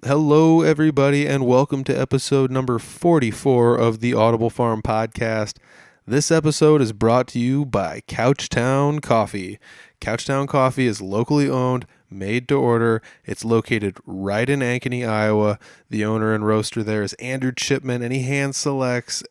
Hello, everybody, and welcome to episode number 44 of the Audible Farm Podcast. This episode is brought to you by Couchtown Coffee. Couchtown Coffee is locally owned, made to order. It's located right in Ankeny, Iowa. The owner and roaster there is Andrew Chipman, and he hand selects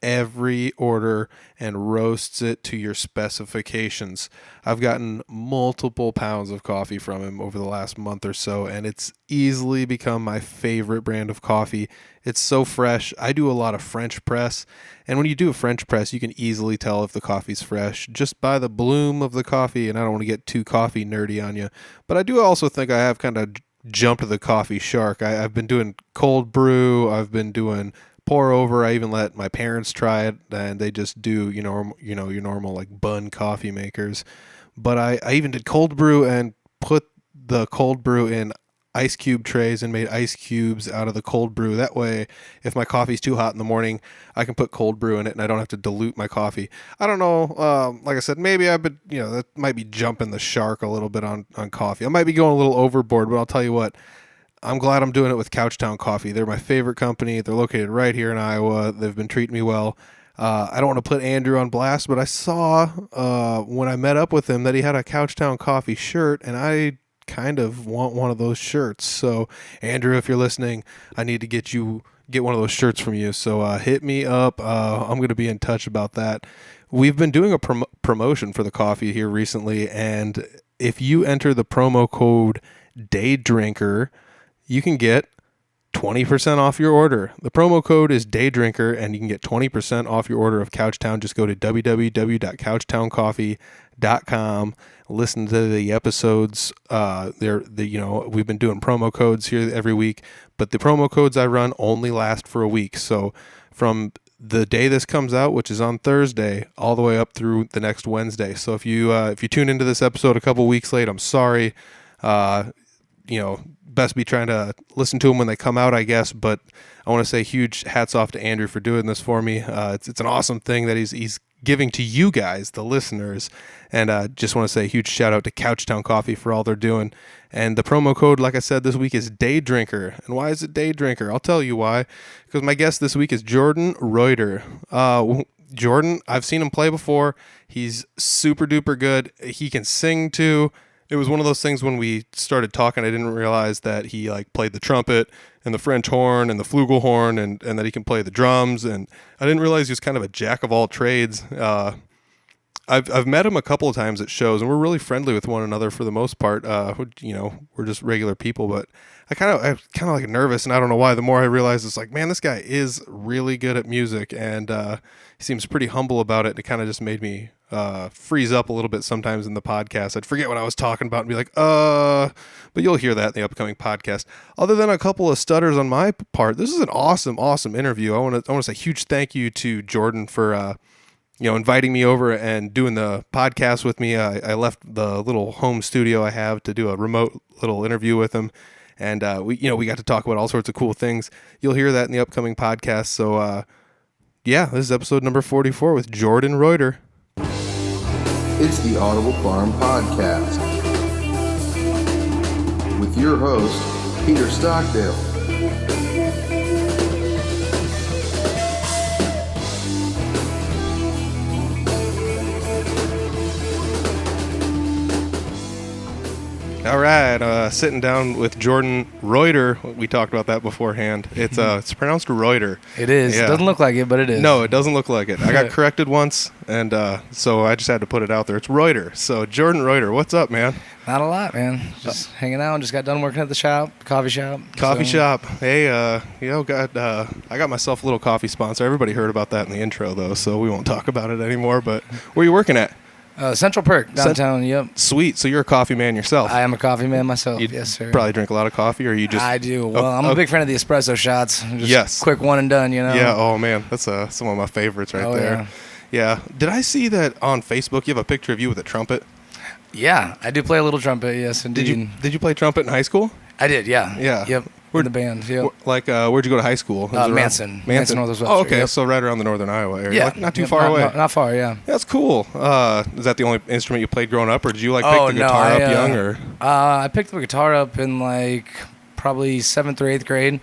every order and roasts it to your specifications. I've gotten multiple pounds of coffee from him over the last month or so, and it's easily become my favorite brand of coffee. It's so fresh. I do a lot of French press, and when you do a French press, you can easily tell if the coffee's fresh just by the bloom of the coffee, and I don't want to get too coffee nerdy on you, but I do also think I have kind of jumped the coffee shark. I've been doing cold brew. I've been doing pour over. I even let my parents try it, and they just do, your normal like bun coffee makers. But I even did cold brew and put the cold brew in ice cube trays and made ice cubes out of the cold brew. That way, if my coffee's too hot in the morning, I can put cold brew in it and I don't have to dilute my coffee. I don't know. Like I said, maybe I've been, that might be jumping the shark a little bit on coffee. I might be going a little overboard, but I'll tell you what. I'm glad I'm doing it with Couchtown Coffee. They're my favorite company. They're located right here in Iowa. They've been treating me well. I don't want to put Andrew on blast, but I saw when I met up with him that he had a Couchtown Coffee shirt, and I kind of want one of those shirts. So, Andrew, if you're listening, I need to get one of those shirts from you. So hit me up. I'm going to be in touch about that. We've been doing a promotion for the coffee here recently, and if you enter the promo code DAYDRINKER, you can get 20% off your order. The promo code is DAYDRINKER, and you can get 20% off your order of Couchtown. Just go to www.couchtowncoffee.com. Listen to the episodes. We've been doing promo codes here every week, but the promo codes I run only last for a week. So from the day this comes out, which is on Thursday, all the way up through the next Wednesday. So if you tune into this episode a couple weeks late, I'm sorry. Best be trying to listen to them when they come out, I guess. But I want to say huge hats off to Andrew for doing this for me. It's an awesome thing that he's giving to you guys, the listeners. And just want to say a huge shout out to Couchtown Coffee for all they're doing. And the promo code, like I said, this week is DAYDRINKER. And why is it DAYDRINKER? I'll tell you why. Because my guest this week is Jordan Reuter. Jordan, I've seen him play before. He's super duper good. He can sing too. It was one of those things when we started talking, I didn't realize that he played the trumpet and the French horn and the flugelhorn and that he can play the drums. And I didn't realize he was kind of a jack of all trades. I've met him a couple of times at shows, and we're really friendly with one another for the most part. We're just regular people, but I'm kind of nervous, and I don't know why. The more I realize, it's like, man, this guy is really good at music, and he seems pretty humble about it. It kind of just made me freeze up a little bit sometimes in the podcast. I'd forget what I was talking about and be like, but you'll hear that in the upcoming podcast. Other than a couple of stutters on my part, this is an awesome interview. I want to say huge thank you to Jordan for inviting me over and doing the podcast with me. I left the little home studio I have to do a remote little interview with him. And we got to talk about all sorts of cool things. You'll hear that in the upcoming podcast. So this is episode number 44 with Jordan Reuter. It's the Audible Farm Podcast with your host, Peter Stockdale. All right, sitting down with Jordan Reuter. We talked about that beforehand. It's pronounced Reuter. It is. Yeah. It doesn't look like it, but it is. No, it doesn't look like it. I got corrected once, and so I just had to put it out there. It's Reuter. So Jordan Reuter, what's up, man? Not a lot, man. Just hanging out. Just got done working at the coffee shop. Shop. Hey, I got myself a little coffee sponsor. Everybody heard about that in the intro, though, so we won't talk about it anymore. But where are you working at? Central Perk, downtown, yep. Sweet. So you're a coffee man yourself. I am a coffee man myself, You yes, sir. Probably drink a lot of coffee, or you just... I do. Well, I'm a big fan of the espresso shots. Just yes. Quick one and done, Yeah, oh man, that's some of my favorites right there. Yeah. Did I see that on Facebook you have a picture of you with a trumpet? Yeah, I do play a little trumpet, yes, indeed. Did you play trumpet in high school? I did, yeah. Yeah. Yep. In the band. Yep. Where'd you go to high school? Manson, Northwest Webster. Oh, okay. Yep. So right around the northern Iowa area. Yeah. Not too far away. Not far, yeah. That's cool. Is that the only instrument you played growing up, or did you pick the guitar up young? Or I picked the guitar up in probably 7th or 8th grade.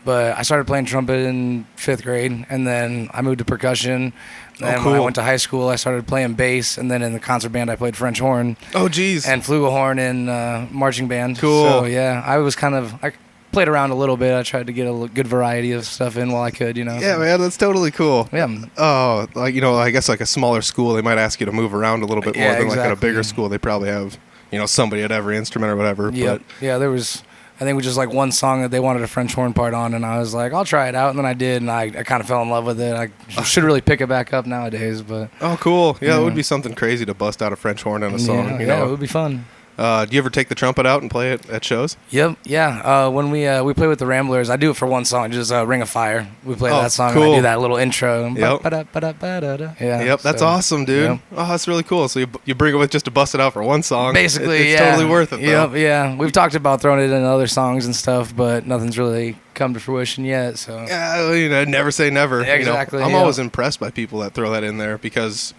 But I started playing trumpet in 5th grade, and then I moved to percussion. And when I went to high school, I started playing bass, and then in the concert band, I played French horn. Oh, geez. And flugelhorn in marching band. Cool. So, yeah, I played around a little bit. I tried to get a good variety of stuff in while I could, Yeah, man, that's totally cool. Yeah. Oh, I guess like a smaller school, they might ask you to move around a little bit more than exactly. like at a bigger school. They probably have, somebody at every instrument or whatever. Yep. But Yeah, there was, I think, it was just like one song that they wanted a French horn part on, and I was like, I'll try it out, and then I did, and I kind of fell in love with it. I should really pick it back up nowadays, but... Oh, cool. Yeah, it would be something crazy to bust out a French horn in a song, Yeah, it would be fun. Do you ever take the trumpet out and play it at shows? Yep, yeah. When we play with the Ramblers, I do it for one song, just Ring of Fire. We play that song, cool. and I do that little intro. Yep. Yeah. Yep, that's awesome, dude. Yep. Oh, that's really cool. So you bring it with just to bust it out for one song. Basically, it's totally worth it, though. Yep, yeah. We've talked about throwing it in other songs and stuff, but nothing's really come to fruition yet. So Yeah, never say never. Exactly. I'm always impressed by people that throw that in there because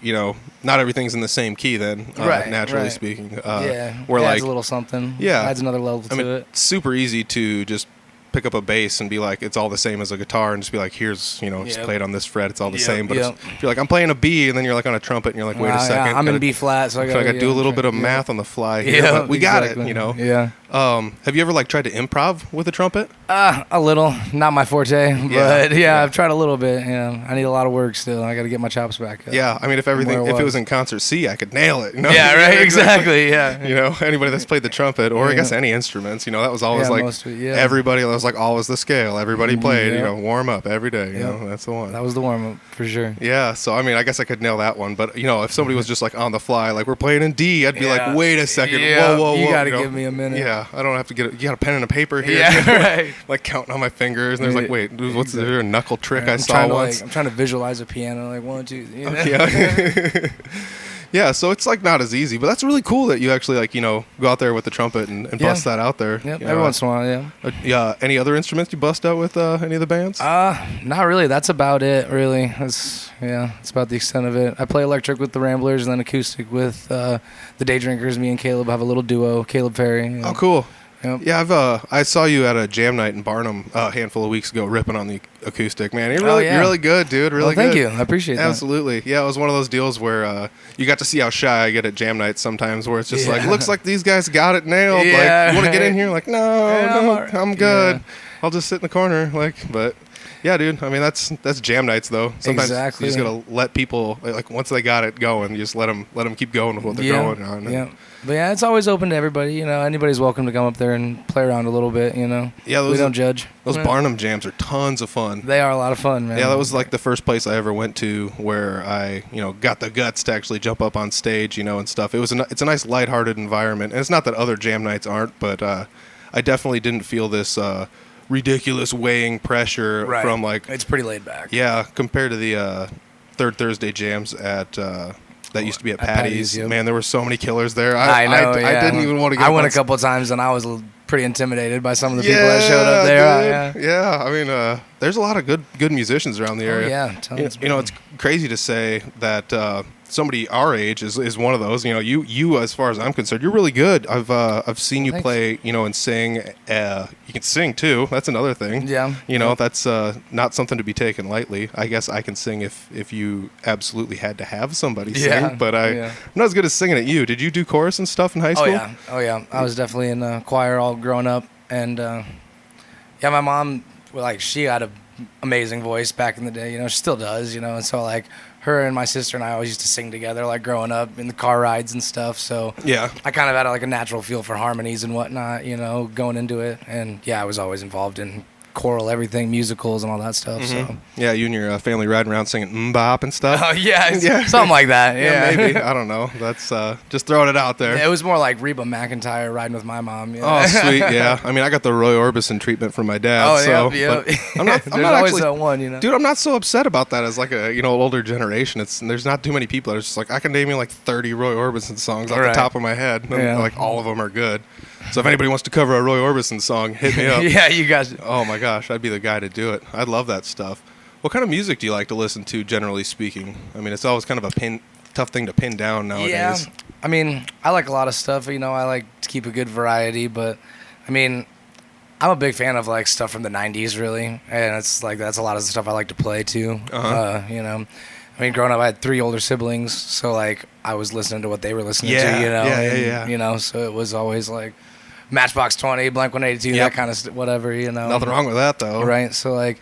not everything's in the same key. Then, naturally speaking, where adds a little something. Yeah, adds another level to it. It's super easy to just pick up a bass and be like, it's all the same as a guitar, and just be like, here's, just play it on this fret, it's all the same. But if you're like, I'm playing a B, and then you're like on a trumpet, and you're like, wait a second, I'm in B flat, so I got to do a little bit of math on the fly here. But we got it, Yeah. Have you ever tried to improv with a trumpet? A little, not my forte, but I've tried a little bit. I need a lot of work still. I got to get my chops back up. Yeah, I mean, if it was in concert C, I could nail it. Yeah, right, exactly. Yeah. Anybody that's played the trumpet, or I guess any instruments, that was always everybody. That was like always the scale. Everybody played, warm up every day. That's the one. That was the warm up for sure. Yeah, so I mean, I guess I could nail that one. But if somebody was just like on the fly, like we're playing in D, I'd be like, wait a second, whoa, you got to give me a minute. Yeah, I don't have to you got a pen and a paper here. Yeah, right. Like counting on my fingers, and there's like, wait, what's there a knuckle trick I saw once? I'm trying to visualize a piano, like 1, 2. Yeah. Yeah, so it's like not as easy, but that's really cool that you actually go out there with the trumpet and bust that out there. Yep, every once in a while, yeah. Any other instruments you bust out with any of the bands? Not really. That's about it, really. That's about the extent of it. I play electric with the Ramblers and then acoustic with the Day Drinkers. Me and Caleb have a little duo, Caleb Ferry. Oh, cool. Yep. Yeah, I saw you at a jam night in Barnum a handful of weeks ago, ripping on the acoustic. Man, you're really good, dude. Really good. Thank you. I appreciate that. Absolutely. Yeah, it was one of those deals where you got to see how shy I get at jam nights sometimes, where it's just like, looks like these guys got it nailed. Yeah, like, you want to get in here? Like, no, I'm good. Yeah. I'll just sit in the corner. But yeah, dude. I mean, that's jam nights though. Sometimes you just gotta let people once they got it going, you just let them keep going with what they're going on. Yeah. But it's always open to everybody. Anybody's welcome to come up there and play around a little bit. Yeah, we don't judge. Those Barnum jams are tons of fun. They are a lot of fun, man. Yeah, that was like the first place I ever went to where I, got the guts to actually jump up on stage, and stuff. It's a nice lighthearted environment, and it's not that other jam nights aren't, but I definitely didn't feel this ridiculous weighing pressure from it's pretty laid back. Yeah, compared to the Third Thursday jams at. That used to be at Patty's. Yep. Man, there were so many killers there. I know. I didn't even want to get. I went a couple of times, and I was pretty intimidated by some of the people that showed up there. Yeah. I mean, there's a lot of good musicians around the area. Tons. It's crazy to say that somebody our age is one of those. You as far as I'm concerned, you're really good. I've seen you play, and sing. You can sing too. That's another thing. Yeah. That's not something to be taken lightly. I guess I can sing if you absolutely had to have somebody sing. But I'm not as good as singing at you. Did you do chorus and stuff in high school? Oh yeah. I was definitely in the choir all growing up, and my mom, she had an amazing voice back in the day. She still does. And so her and my sister and I always used to sing together, growing up in the car rides and stuff. So I kind of had a natural feel for harmonies and whatnot, going into it. And I was always involved in choral everything, musicals and all that stuff. Mm-hmm. So yeah, you and your family riding around singing mbop and stuff. Oh yeah, something like that. Yeah, maybe. I don't know. That's just throwing it out there. Yeah, it was more like Reba McEntire riding with my mom. Oh sweet, yeah. I mean, I got the Roy Orbison treatment from my dad. Oh yeah. I'm not always actually that one, dude. I'm not so upset about that as a older generation. There's not too many people that are just I can name you 30 Roy Orbison songs off the top of my head. And, all of them are good. So if anybody wants to cover a Roy Orbison song, hit me up. Yeah, you guys. Oh my gosh, I'd be the guy to do it. I'd love that stuff. What kind of music do you like to listen to, generally speaking? I mean, it's always kind of a tough thing to pin down nowadays. Yeah, I mean, I like a lot of stuff. I like to keep a good variety, but I mean, I'm a big fan of like stuff from the '90s, really, and it's like that's a lot of the stuff I like to play too. You know, I mean, growing up, I had 3 older siblings, so like I was listening to what they were listening to. You know, yeah. You know, so it was always like Matchbox 20, Blink-182, that kind of whatever. You know, nothing wrong with that though. Right. So like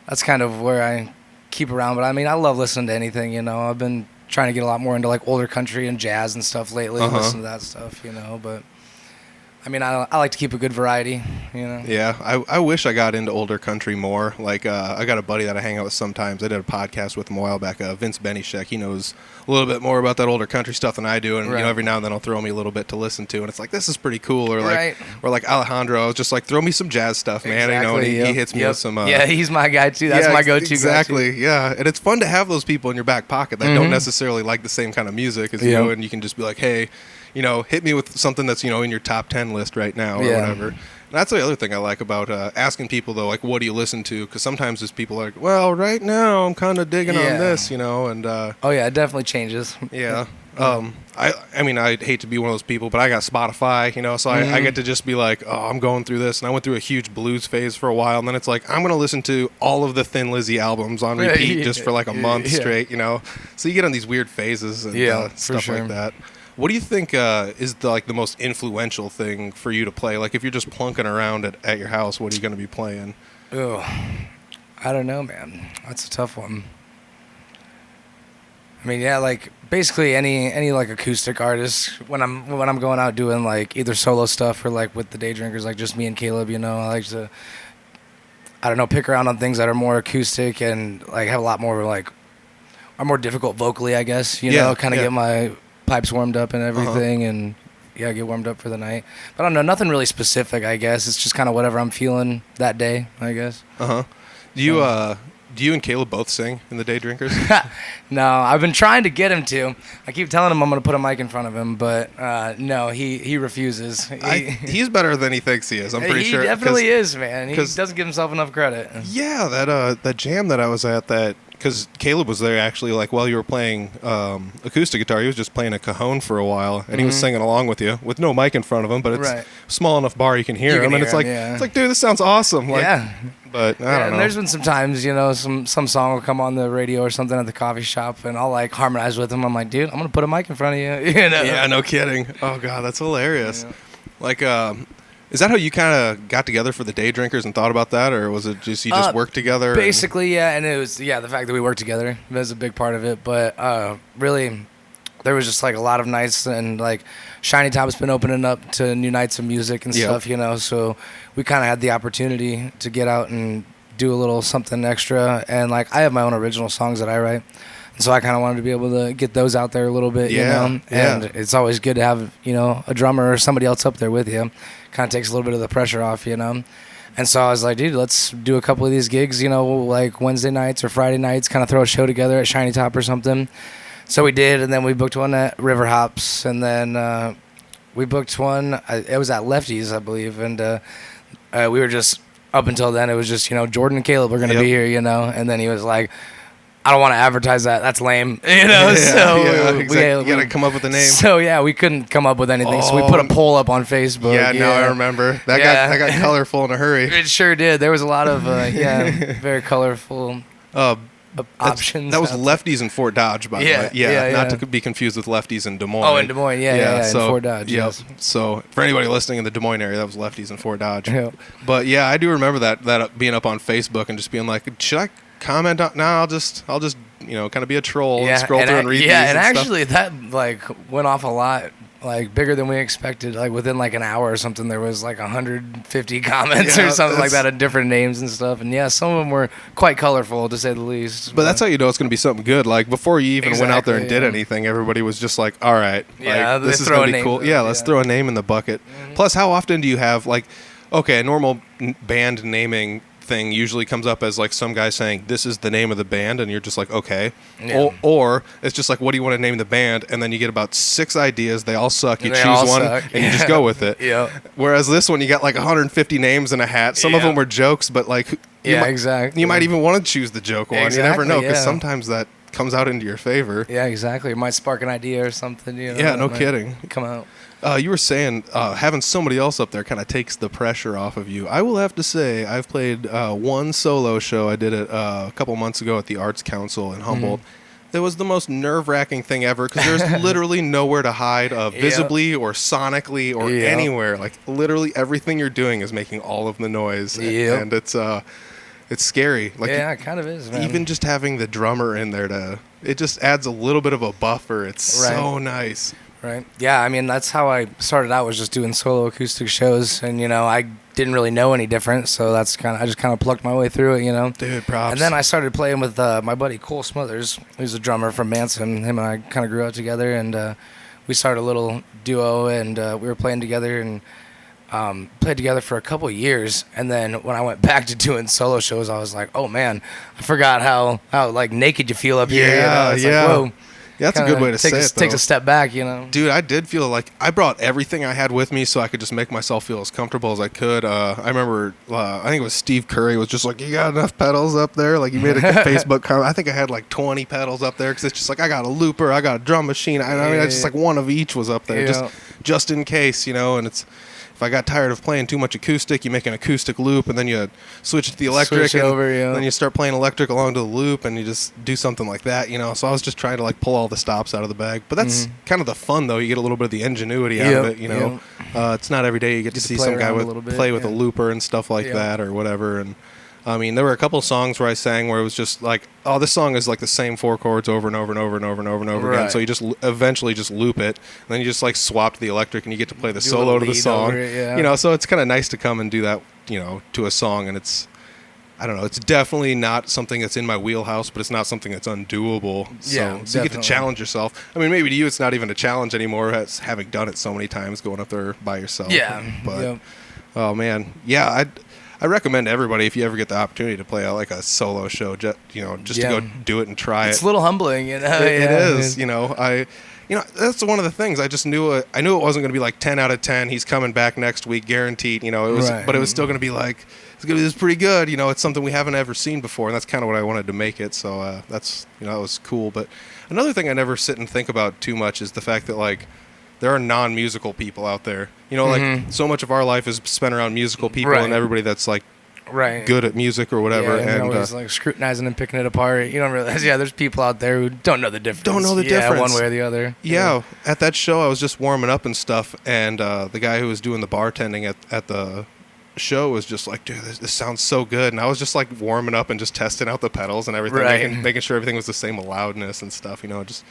that's kind of where I keep around. But I mean, I love listening to anything. You know, I've been trying to get a lot more into like older country and jazz and stuff lately. Listen to that stuff. You know, but. I mean, I like to keep a good variety, you know. Yeah, I wish I got into older country more. Like, I got a buddy that I hang out with sometimes. I did a podcast with him a while back, Vince Benishek. He knows a little bit more about that older country stuff than I do, and you know, every now and then he'll throw me a little bit to listen to, and it's like, this is pretty cool. Or like Alejandro, I was just like, throw me some jazz stuff, man. Exactly, You know, and he hits me with some. Yeah, he's my guy too. That's my go-to. Exactly. Go-to. Yeah, and it's fun to have those people in your back pocket that don't necessarily like the same kind of music as you, and you can just be like, hey. You know, hit me with something that's, you know, in your top 10 list right now or whatever. And that's the other thing I like about asking people, though, like, what do you listen to? Because sometimes there's people like, well, right now I'm kind of digging on this, you know. And oh, yeah, it definitely changes. Yeah. I mean, I'd hate to be one of those people, but I got Spotify, you know, so I get to just be like, oh, I'm going through this. And I went through a huge blues phase for a while. And then it's like, I'm going to listen to all of the Thin Lizzy albums on repeat just for like a month straight, you know. So you get on these weird phases and stuff like that. What do you think is the most influential thing for you to play? Like, if you're just plunking around at your house, what are you going to be playing? Oh, I don't know, man. That's a tough one. I mean, yeah, like basically any like acoustic artist. When I'm going out doing like either solo stuff or like with the Day Drinkers, like just me and Caleb. You know, I like to, I don't know, pick around on things that are more acoustic and like have a lot more like are more difficult vocally, I guess. You know, kind of get my pipes warmed up and everything, and get warmed up for the night. But I don't know, nothing really specific, I guess. It's just kind of whatever I'm feeling that day, I guess. Do you and Caleb both sing in the Day Drinkers? No, I've been trying to get him to. I keep telling him I'm going to put a mic in front of him, but no, he refuses. He's better than he thinks he is, I'm pretty sure. He definitely is, man. He doesn't give himself enough credit. Yeah, that jam that I was at, because Caleb was there actually, like while you were playing acoustic guitar, he was just playing a cajon for a while, and he was singing along with you with no mic in front of him, but it's a small enough bar you can hear him, and it's like, dude, this sounds awesome. Like, but I don't know. And there's been some times, you know, some song will come on the radio or something at the coffee shop, and I'll like harmonize with him. I'm like, dude, I'm gonna put a mic in front of you. You know? Yeah, no kidding. Oh god, that's hilarious. Yeah. Like, is that how you kind of got together for the Day Drinkers and thought about that, or was it just you just worked together? Basically, and it was the fact that we worked together was a big part of it. But really, there was just like a lot of nights, and like Shiny Top's been opening up to new nights of music and stuff, you know. So we kind of had the opportunity to get out and do a little something extra. And like I have my own original songs that I write. So I kind of wanted to be able to get those out there a little bit, you know. And it's always good to have, you know, a drummer or somebody else up there with you. Kind of takes a little bit of the pressure off, you know. And so I was like, dude, let's do a couple of these gigs, you know, like Wednesday nights or Friday nights, kind of throw a show together at Shiny Top or something. So we did, and then we booked one at River Hops, and then we booked one, it was at Lefty's, I believe, and we were just, up until then, it was just, you know, Jordan and Caleb were going to be here, you know. And then he was like, I don't want to advertise that. That's lame, you know. You got to come up with a name. So we couldn't come up with anything. So we put a poll up on Facebook. Yeah, now I remember. That got colorful in a hurry. It sure did. There was a lot of very colorful options. That was Lefties in Fort Dodge, by the way. Not to be confused with Lefties in Des Moines. Oh, in Des Moines, in Fort Dodge. Yes. So for anybody listening in the Des Moines area, that was Lefties in Fort Dodge. Yeah. But yeah, I do remember that being up on Facebook and just being like, should I comment on? No, I'll just you know, kind of be a troll and scroll through and read these. Yeah, and actually that like went off a lot, like bigger than we expected. Like within like an hour or something, there was like 150 comments or something like that of different names and stuff. And some of them were quite colorful, to say the least. But that's how you know it's going to be something good. Like before you even went out there and did anything, everybody was just like, all right, like, this is going to be cool. Yeah, let's throw a name in the bucket. Mm-hmm. Plus, how often do you have like, okay, a normal band naming thing usually comes up as like some guy saying this is the name of the band, and you're just like, okay. Or it's just like, what do you want to name the band, and then you get about 6 ideas, they all suck, you choose one and you just go with it. Whereas this one, you got like 150 names in a hat. Some of them were jokes, but like you might even want to choose the joke one. You never know, because sometimes that comes out into your favor. Yeah, exactly. It might spark an idea or something, you know. Yeah, no kidding. Come out. You were saying having somebody else up there kind of takes the pressure off of you. I will have to say I've played one solo show. I did it a couple months ago at the Arts Council in Humboldt. It was the most nerve-wracking thing ever because there's literally nowhere to hide visibly or sonically or anywhere. Like literally everything you're doing is making all of the noise, and it's scary. Like it kind of is, man. Even just having the drummer in there it just adds a little bit of a buffer. It's so nice. Right. Yeah, I mean, that's how I started out, was just doing solo acoustic shows. And, I didn't really know any different. So I just kind of plucked my way through it, Dude, props. And then I started playing with my buddy Cole Smothers, who's a drummer from Manson. Him and I kind of grew up together. And we started a little duo. And we were playing together and played together for a couple of years. And then when I went back to doing solo shows, I was like, oh, man, I forgot how like, naked you feel up here. It's like, whoa. Yeah, that's a good way to say it, though. Takes a step back, Dude, I did feel like I brought everything I had with me so I could just make myself feel as comfortable as I could. I remember, I think it was Steve Curry was just like, you got enough pedals up there? Like, you made a Facebook comment. I think I had like 20 pedals up there because it's just like, I got a looper, I got a drum machine. I mean, it's just like one of each was up there just in case, and it's... If I got tired of playing too much acoustic, you make an acoustic loop, and then you switch to the electric, and then you start playing electric along to the loop, and you just do something like that, So I was just trying to like pull all the stops out of the bag. But that's kind of the fun, though. You get a little bit of the ingenuity out of it, It's not every day you get to see some guy play with a looper and stuff like that or whatever. And I mean, there were a couple of songs where I sang where it was just like, oh, this song is like the same 4 chords over and over and over and over and over and over again. So you just eventually just loop it, and then you just like swap to the electric, and you get to play the solo to the song. So it's kind of nice to come and do that, to a song, and it's, I don't know, it's definitely not something that's in my wheelhouse, but it's not something that's undoable. So you get to challenge yourself. I mean, maybe to you it's not even a challenge anymore, as having done it so many times, going up there by yourself. But oh man, I recommend everybody, if you ever get the opportunity to play like a solo show, just to go do it and try it. It's a little humbling, It is, that's one of the things. I just knew it wasn't going to be like 10 out of 10. He's coming back next week, guaranteed. But it was still going to be like, it's pretty good. It's something we haven't ever seen before, and that's kind of what I wanted to make it. So that's that was cool. But another thing I never sit and think about too much is the fact that like, there are non-musical people out there. Like so much of our life is spent around musical people and everybody that's like good at music or whatever. And always like scrutinizing and picking it apart. You don't realize, there's people out there who don't know the difference. One way or the other. Yeah, at that show I was just warming up and stuff, and the guy who was doing the bartending at the show was just like, dude, this sounds so good. And I was just like warming up and just testing out the pedals and everything, making sure everything was the same loudness and stuff, just...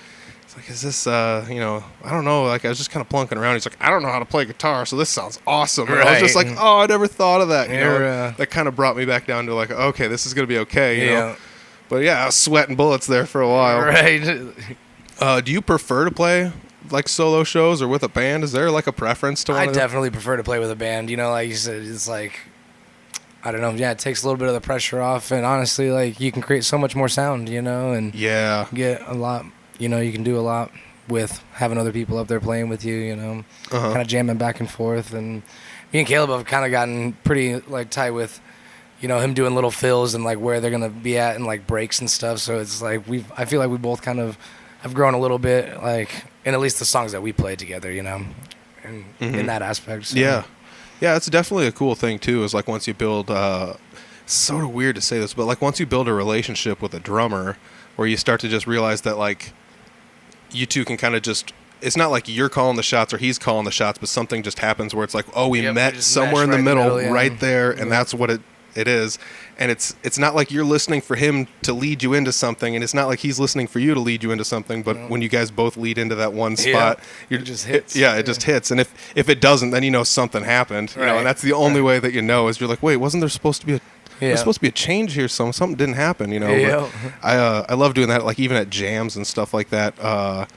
It's like, is this, I don't know. Like, I was just kind of plunking around. He's like, I don't know how to play guitar, so this sounds awesome. And I was just like, oh, I never thought of that. That kind of brought me back down to like, okay, this is going to be okay, But yeah, I was sweating bullets there for a while. Right. Do you prefer to play like solo shows or with a band? Is there like a preference to one? I definitely prefer to play with a band. Like you said, it's like, I don't know. Yeah, it takes a little bit of the pressure off, and honestly, like you can create so much more sound, and get a lot. You can do a lot with having other people up there playing with you, kind of jamming back and forth. And me and Caleb have kind of gotten pretty like tight with, him doing little fills and like where they're going to be at and like breaks and stuff. So it's like I feel like we both kind of have grown a little bit, like in at least the songs that we play together, in that aspect. So. Yeah, it's definitely a cool thing too, is like once you build, it's sort of weird to say this, but like once you build a relationship with a drummer where you start to just realize that like, you two can kind of just, it's not like you're calling the shots or he's calling the shots, but something just happens where it's like, oh, we met somewhere in the middle, right there, and that's what it is. And it's not like you're listening for him to lead you into something, and it's not like he's listening for you to lead you into something, but when you guys both lead into that one spot, it just hits. It just hits. And if it doesn't, then something happened. And that's the only way that is you're like, wait, wasn't there supposed to be there's supposed to be a change here, so something didn't happen, But I love doing that, like even at jams and stuff like that.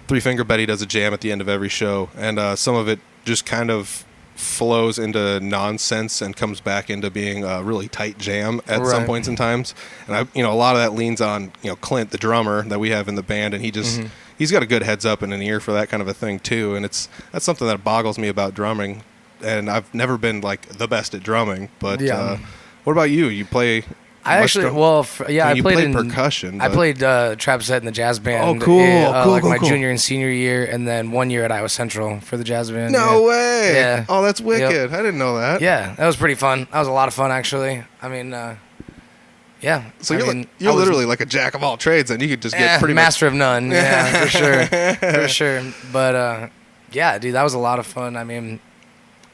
Three Finger Betty does a jam at the end of every show, and some of it just kind of flows into nonsense and comes back into being a really tight jam at some points in times. And a lot of that leans on Clint, the drummer that we have in the band, and he just he's got a good heads up and an ear for that kind of a thing too. And that's something that boggles me about drumming. And I've never been like the best at drumming, but. What about you? You play I actually, I you played played in percussion. I but- played trap set in the jazz band. Oh, cool, like my cool. junior and senior year, and then 1 year at Iowa Central for the jazz band. No way. Yeah. Oh, that's wicked. Yep. I didn't know that. Yeah, that was pretty fun. That was a lot of fun, actually. I mean, yeah. So I you're mean, you're literally like a jack of all trades, and you could just get pretty master of none. Yeah, for sure, for sure. But yeah, dude, that was a lot of fun. I mean,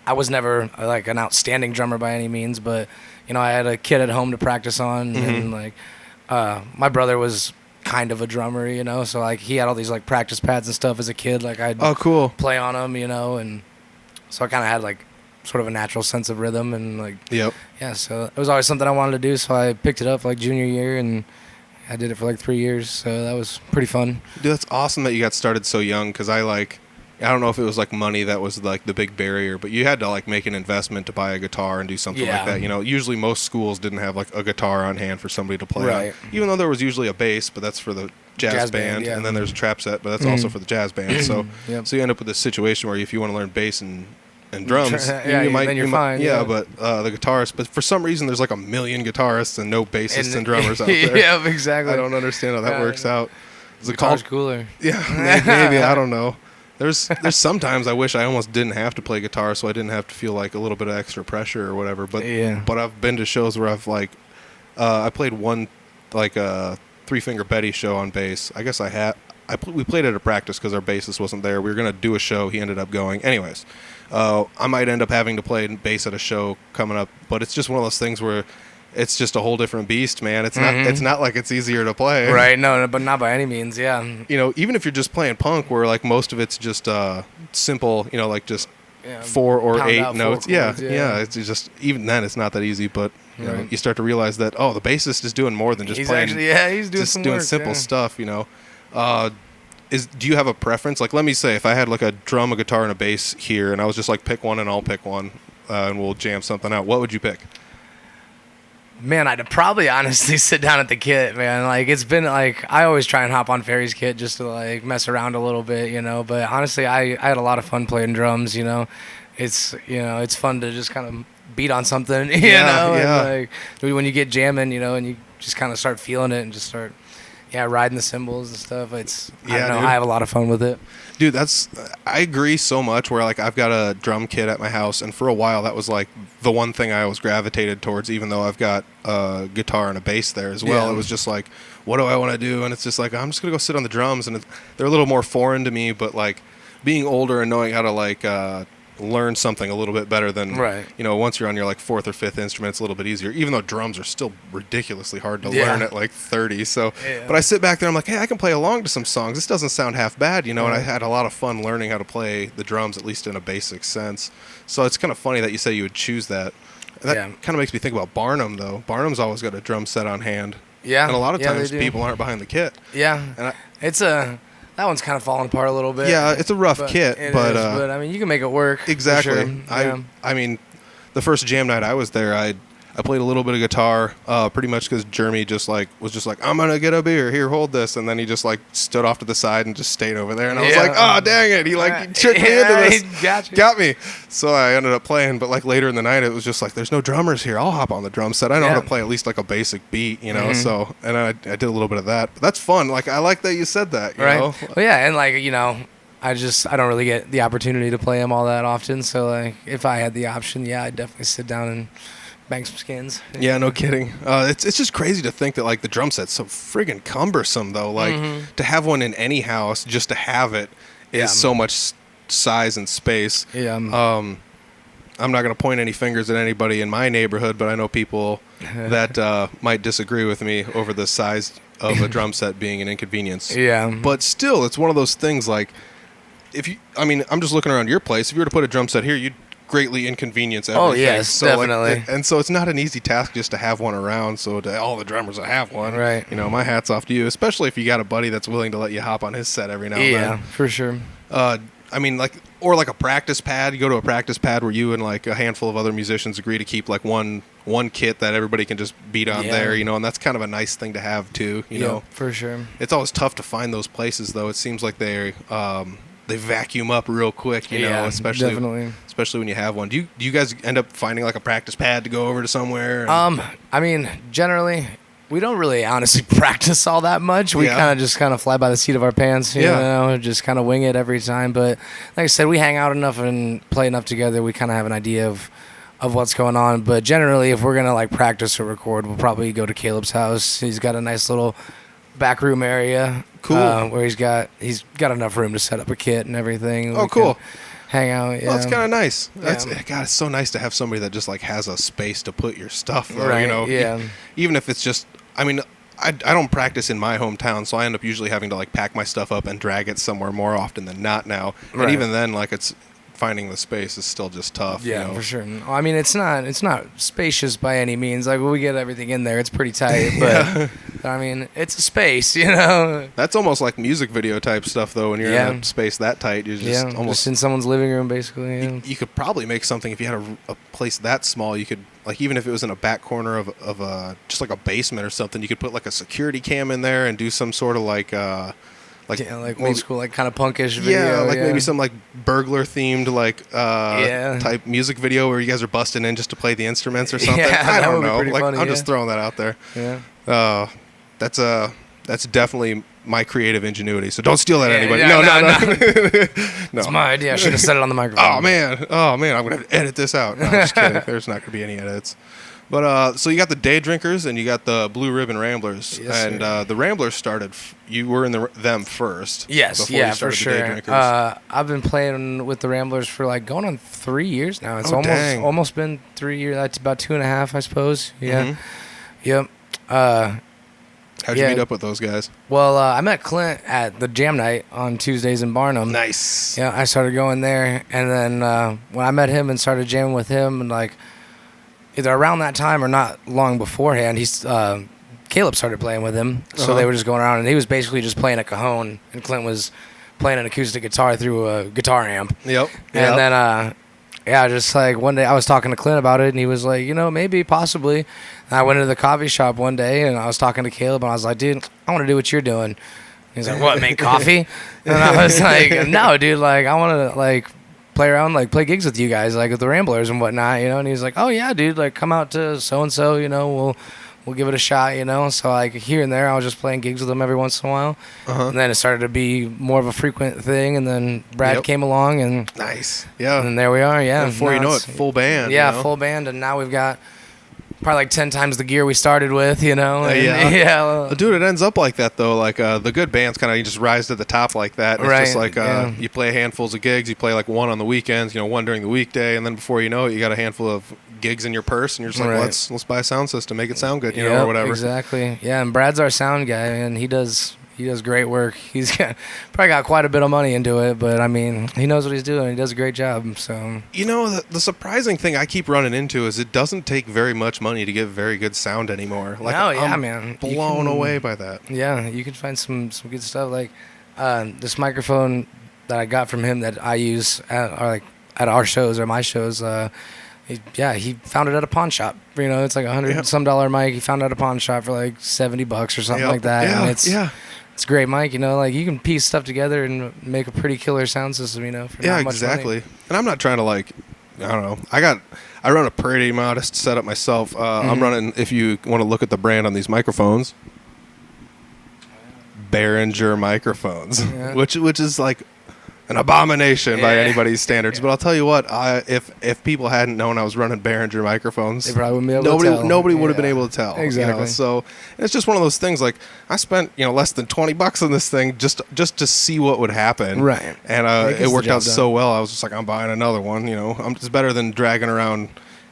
I was never like an outstanding drummer by any means, but you know, I had a kid at home to practice on, and like my brother was kind of a drummer, you know, so like he had all these like practice pads and stuff as a kid. Like I'd cool. play on them, you know, and so I kind of had like sort of a natural sense of rhythm and like Yep. yeah. So it was always something I wanted to do, so I picked it up like junior year and I did it for like 3 years. So that was pretty fun. Dude, that's awesome that you got started so young. Because I don't know if it was like money that was like the big barrier, but you had to like make an investment to buy a guitar and do something like that. You know, usually most schools didn't have like a guitar on hand for somebody to play Right. on. Even though there was usually a bass, but that's for the jazz band, yeah. and then there's a trap set, but that's also for the jazz band. So, Yep. so you end up with this situation where if you want to learn bass and drums, Yeah, you might, then you're you might- fine, Yeah, yeah. but the guitarist, but for some reason there's like a million guitarists and no bassists and drummers out there. Yeah, exactly. I don't understand how that Yeah, works out. Is it Guitar's called? cooler. Yeah, maybe I don't know. There's sometimes I wish I almost didn't have to play guitar, so I didn't have to feel like a little bit of extra pressure or whatever. But Yeah. but I've been to shows where I've like I played one like a Three Finger Betty show on bass. I guess we played at a practice because our bassist wasn't there. We were gonna do a show. He ended up going. Anyways, I might end up having to play bass at a show coming up, but it's just one of those things where it's just a whole different beast, man. It's not like it's easier to play. Right, no, but not by any means, yeah. You know, even if you're just playing punk where like most of it's just simple, you know, like just Yeah, 4 or pound 8 out 4 notes. chords, Yeah, it's just even then it's not that easy, but you know, Right. you start to realize that the bassist is doing more than just He's playing. actually, he's doing just some doing work, simple yeah. stuff, you know. Do you have a preference? Like, let me say, if I had like a drum, a guitar, and a bass here, and I was just like, pick one, and I'll pick one, and we'll jam something out. What would you pick? Man, I'd probably honestly sit down at the kit, man. Like, it's been like, I always try and hop on Ferry's kit just to like mess around a little bit, you know. But honestly, I had a lot of fun playing drums, you know. It's fun to just kind of beat on something, you know. Yeah. And like when you get jamming, you know, and you just kind of start feeling it and just start, riding the cymbals and stuff. I don't know, dude. I have a lot of fun with it. Dude, I agree so much where like I've got a drum kit at my house, and for a while that was like the one thing I always gravitated towards, even though I've got a guitar and a bass there as well. Yeah. It was just like, what do I want to do? And it's just like, I'm just going to go sit on the drums, and they're a little more foreign to me, but like being older and knowing how to like learn something a little bit better than, Right. you know, once you're on your like 4th or 5th instrument, it's a little bit easier, even though drums are still ridiculously hard to Yeah. learn at like 30. So, Yeah. but I sit back there, I'm like, hey, I can play along to some songs. This doesn't sound half bad, you know, and I had a lot of fun learning how to play the drums, at least in a basic sense. So it's kind of funny that you say you would choose that. That kind of makes me think about Barnum, though. Barnum's always got a drum set on hand. Yeah. And a lot of Yeah, they times do. people aren't behind the kit. Yeah. And That one's kind of falling apart a little bit. yeah, it's a rough kit, it but is, but I mean, you can make it work. for exactly. sure. Yeah. I mean, the first jam night I was there, I played a little bit of guitar, pretty much because Jeremy was just like, I'm gonna get a beer. Here, hold this, and then he just like stood off to the side and just stayed over there, and I was Yeah. like, oh dang it, he tricked me into this, he got you. got me. So I ended up playing, but like later in the night, it was just like, there's no drummers here. I'll hop on the drum set. I know how Yeah. to play at least like a basic beat, you know. So and I did a little bit of that. But that's fun. Like I like that you said that. You Right. know? Well, yeah, and like, you know, I don't really get the opportunity to play them all that often. So like, if I had the option, yeah, I'd definitely sit down and bang some skins. Yeah, no kidding. It's just crazy to think that like the drum set's so friggin' cumbersome though. Like to have one in any house, just to have it is Yeah. so much size and space. Yeah. I'm not gonna point any fingers at anybody in my neighborhood, but I know people that might disagree with me over the size of a drum set being an inconvenience. Yeah. But still, it's one of those things like I'm just looking around your place. If you were to put a drum set here, you'd greatly inconvenience everything. Oh, yes, so, definitely. And so it's not an easy task just to have one around. So to all the drummers that have one, Right. You know, my hat's off to you, especially if you got a buddy that's willing to let you hop on his set every now and Yeah, then. for sure. I mean, like, or like a practice pad. You go to a practice pad where you and like a handful of other musicians agree to keep like one kit that everybody can just beat on Yeah. there, you know, and that's kind of a nice thing to have too, you know. For sure. It's always tough to find those places though. It seems like they vacuum up real quick, you know, Yeah, especially definitely. especially when you have one. Do you guys end up finding like a practice pad to go over to somewhere? I mean, generally, we don't really honestly practice all that much. We Yeah. kind of fly by the seat of our pants, you know, just kind of wing it every time. But like I said, we hang out enough and play enough together. We kind of have an idea of what's going on. But generally, if we're gonna like practice or record, we'll probably go to Caleb's house. He's got a nice little back room area, Cool. where he's got enough room to set up a kit and everything. Oh, We cool. can hang out. Well, that's yeah. kind of nice. Yeah. God, it's so nice to have somebody that just like has a space to put your stuff. Though, Right, You know. yeah. Even if it's just, I mean, I don't practice in my hometown, so I end up usually having to like pack my stuff up and drag it somewhere more often than not now. And Right. even then, like it's finding the space is still just tough. Yeah, you know? for sure. I mean, it's not spacious by any means. Like when we get everything in there, it's pretty tight. But I mean, it's a space, you know. That's almost like music video type stuff, though. When you're Yeah. in a space that tight, you just Yeah, almost just in someone's living room, basically. Yeah. you could probably make something if you had a place that small. You could like even if it was in a back corner of a just like a basement or something, you could put like a security cam in there and do some sort of like Yeah, like maybe- old school, like kind of punkish video. Yeah, like maybe some like burglar themed like Yeah. type music video where you guys are busting in just to play the instruments or something. Yeah, I that don't would be know. pretty Like funny, I'm just yeah. throwing that out there. Yeah. That's definitely my creative ingenuity. So don't steal that, Yeah, anybody. yeah, No. It's No. my idea. I should have said it on the microphone. Oh man, I'm gonna have to edit this out. No, I'm just kidding. There's not gonna be any edits. But so you got the Day Drinkers and you got the Blue Ribbon Ramblers, Yes, and sir. The Ramblers started. You were in them first. Yes, before yeah, you for started the Day sure. Drinkers. I've been playing with the Ramblers for like going on 3 years now. It's Oh, dang. almost been 3 years. That's about 2.5, I suppose. Yeah. Mhm. Yep. How'd you yeah. meet up with those guys? Well, I met Clint at the jam night on Tuesdays in Barnum. Nice. Yeah, I started going there, and then when I met him and started jamming with him, and like either around that time or not long beforehand, Caleb started playing with him. So Uh-huh. they were just going around, and he was basically just playing a cajon, and Clint was playing an acoustic guitar through a guitar amp. Yep. And then, just like one day I was talking to Clint about it, and he was like, maybe, possibly. And I went into the coffee shop one day, and I was talking to Caleb, and I was like, dude, I want to do what you're doing. He's like, what, make coffee? And I was like, no, dude, like, I want to, like, play around, like, play gigs with you guys, like, with the Ramblers and whatnot, And he's like, oh, yeah, dude, like, come out to so-and-so, we'll give it a shot, So, like, here and there, I was just playing gigs with them every once in a while. Uh-huh. And then it started to be more of a frequent thing, and then Brad Yep. came along, and Nice. Yeah. then there we are, yeah. And before you Now know it, it's- full band. yeah, you know? full band, and now we've got probably like 10 times the gear we started with, and, yeah. yeah, well, Dude, it ends up like that though. Like the good bands kind of just rise to the top like that. It's just Right, like yeah. you play handfuls of gigs. You play like one on the weekends, one during the weekday, and then before you know it, you got a handful of gigs in your purse, and you're just like, Right. let's buy a sound system, make it sound good, or Yep, whatever. exactly. Yeah, and Brad's our sound guy, and he does great work. He's probably got quite a bit of money into it, but I mean, he knows what he's doing. He does a great job. So The surprising thing I keep running into is it doesn't take very much money to get very good sound anymore. Like, No, yeah, I'm man. You blown can- away by that. yeah, you can find some good stuff. Like this microphone that I got from him that I use at our shows or my shows. He found it at a pawn shop. It's like $100 some mic. He found it at a pawn shop for like $70 or something Yep. like that. Yeah, And it's a great mic. Like you can piece stuff together and make a pretty killer sound system. For Yeah, not much exactly. money. And I'm not trying to I don't know. I run a pretty modest setup myself. I'm running. If you want to look at the brand on these microphones, Behringer microphones, Yeah. which is like an abomination by Yeah. anybody's standards. But I'll tell you what, if people hadn't known I was running Behringer microphones, They probably wouldn't be able to tell. nobody would have been Yeah. able to tell. Exactly. So it's just one of those things. Like I spent less than $20 on this thing just to see what would happen. Right. And It gets it the worked job out done. so well. I was just like, I'm buying another one. It's better than dragging around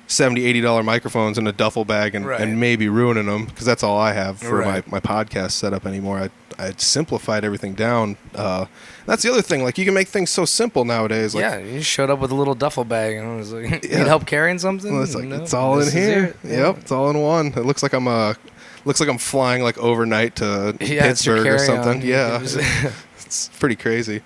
$70-$80 microphones in a duffel bag Right. and maybe ruining them, because that's all I have for Right. my podcast setup anymore. I simplified everything down. That's the other thing. Like you can make things so simple nowadays. Like, Yeah, you showed up with a little duffel bag, and I was like, Yeah. "Need help carrying something?" well, it's like No, it's all in this is here. it. Yeah. Yep, it's all in one. It looks like I'm flying like overnight to Yeah, it's your Pittsburgh or carry-on. something. Yeah, It was- it's pretty crazy.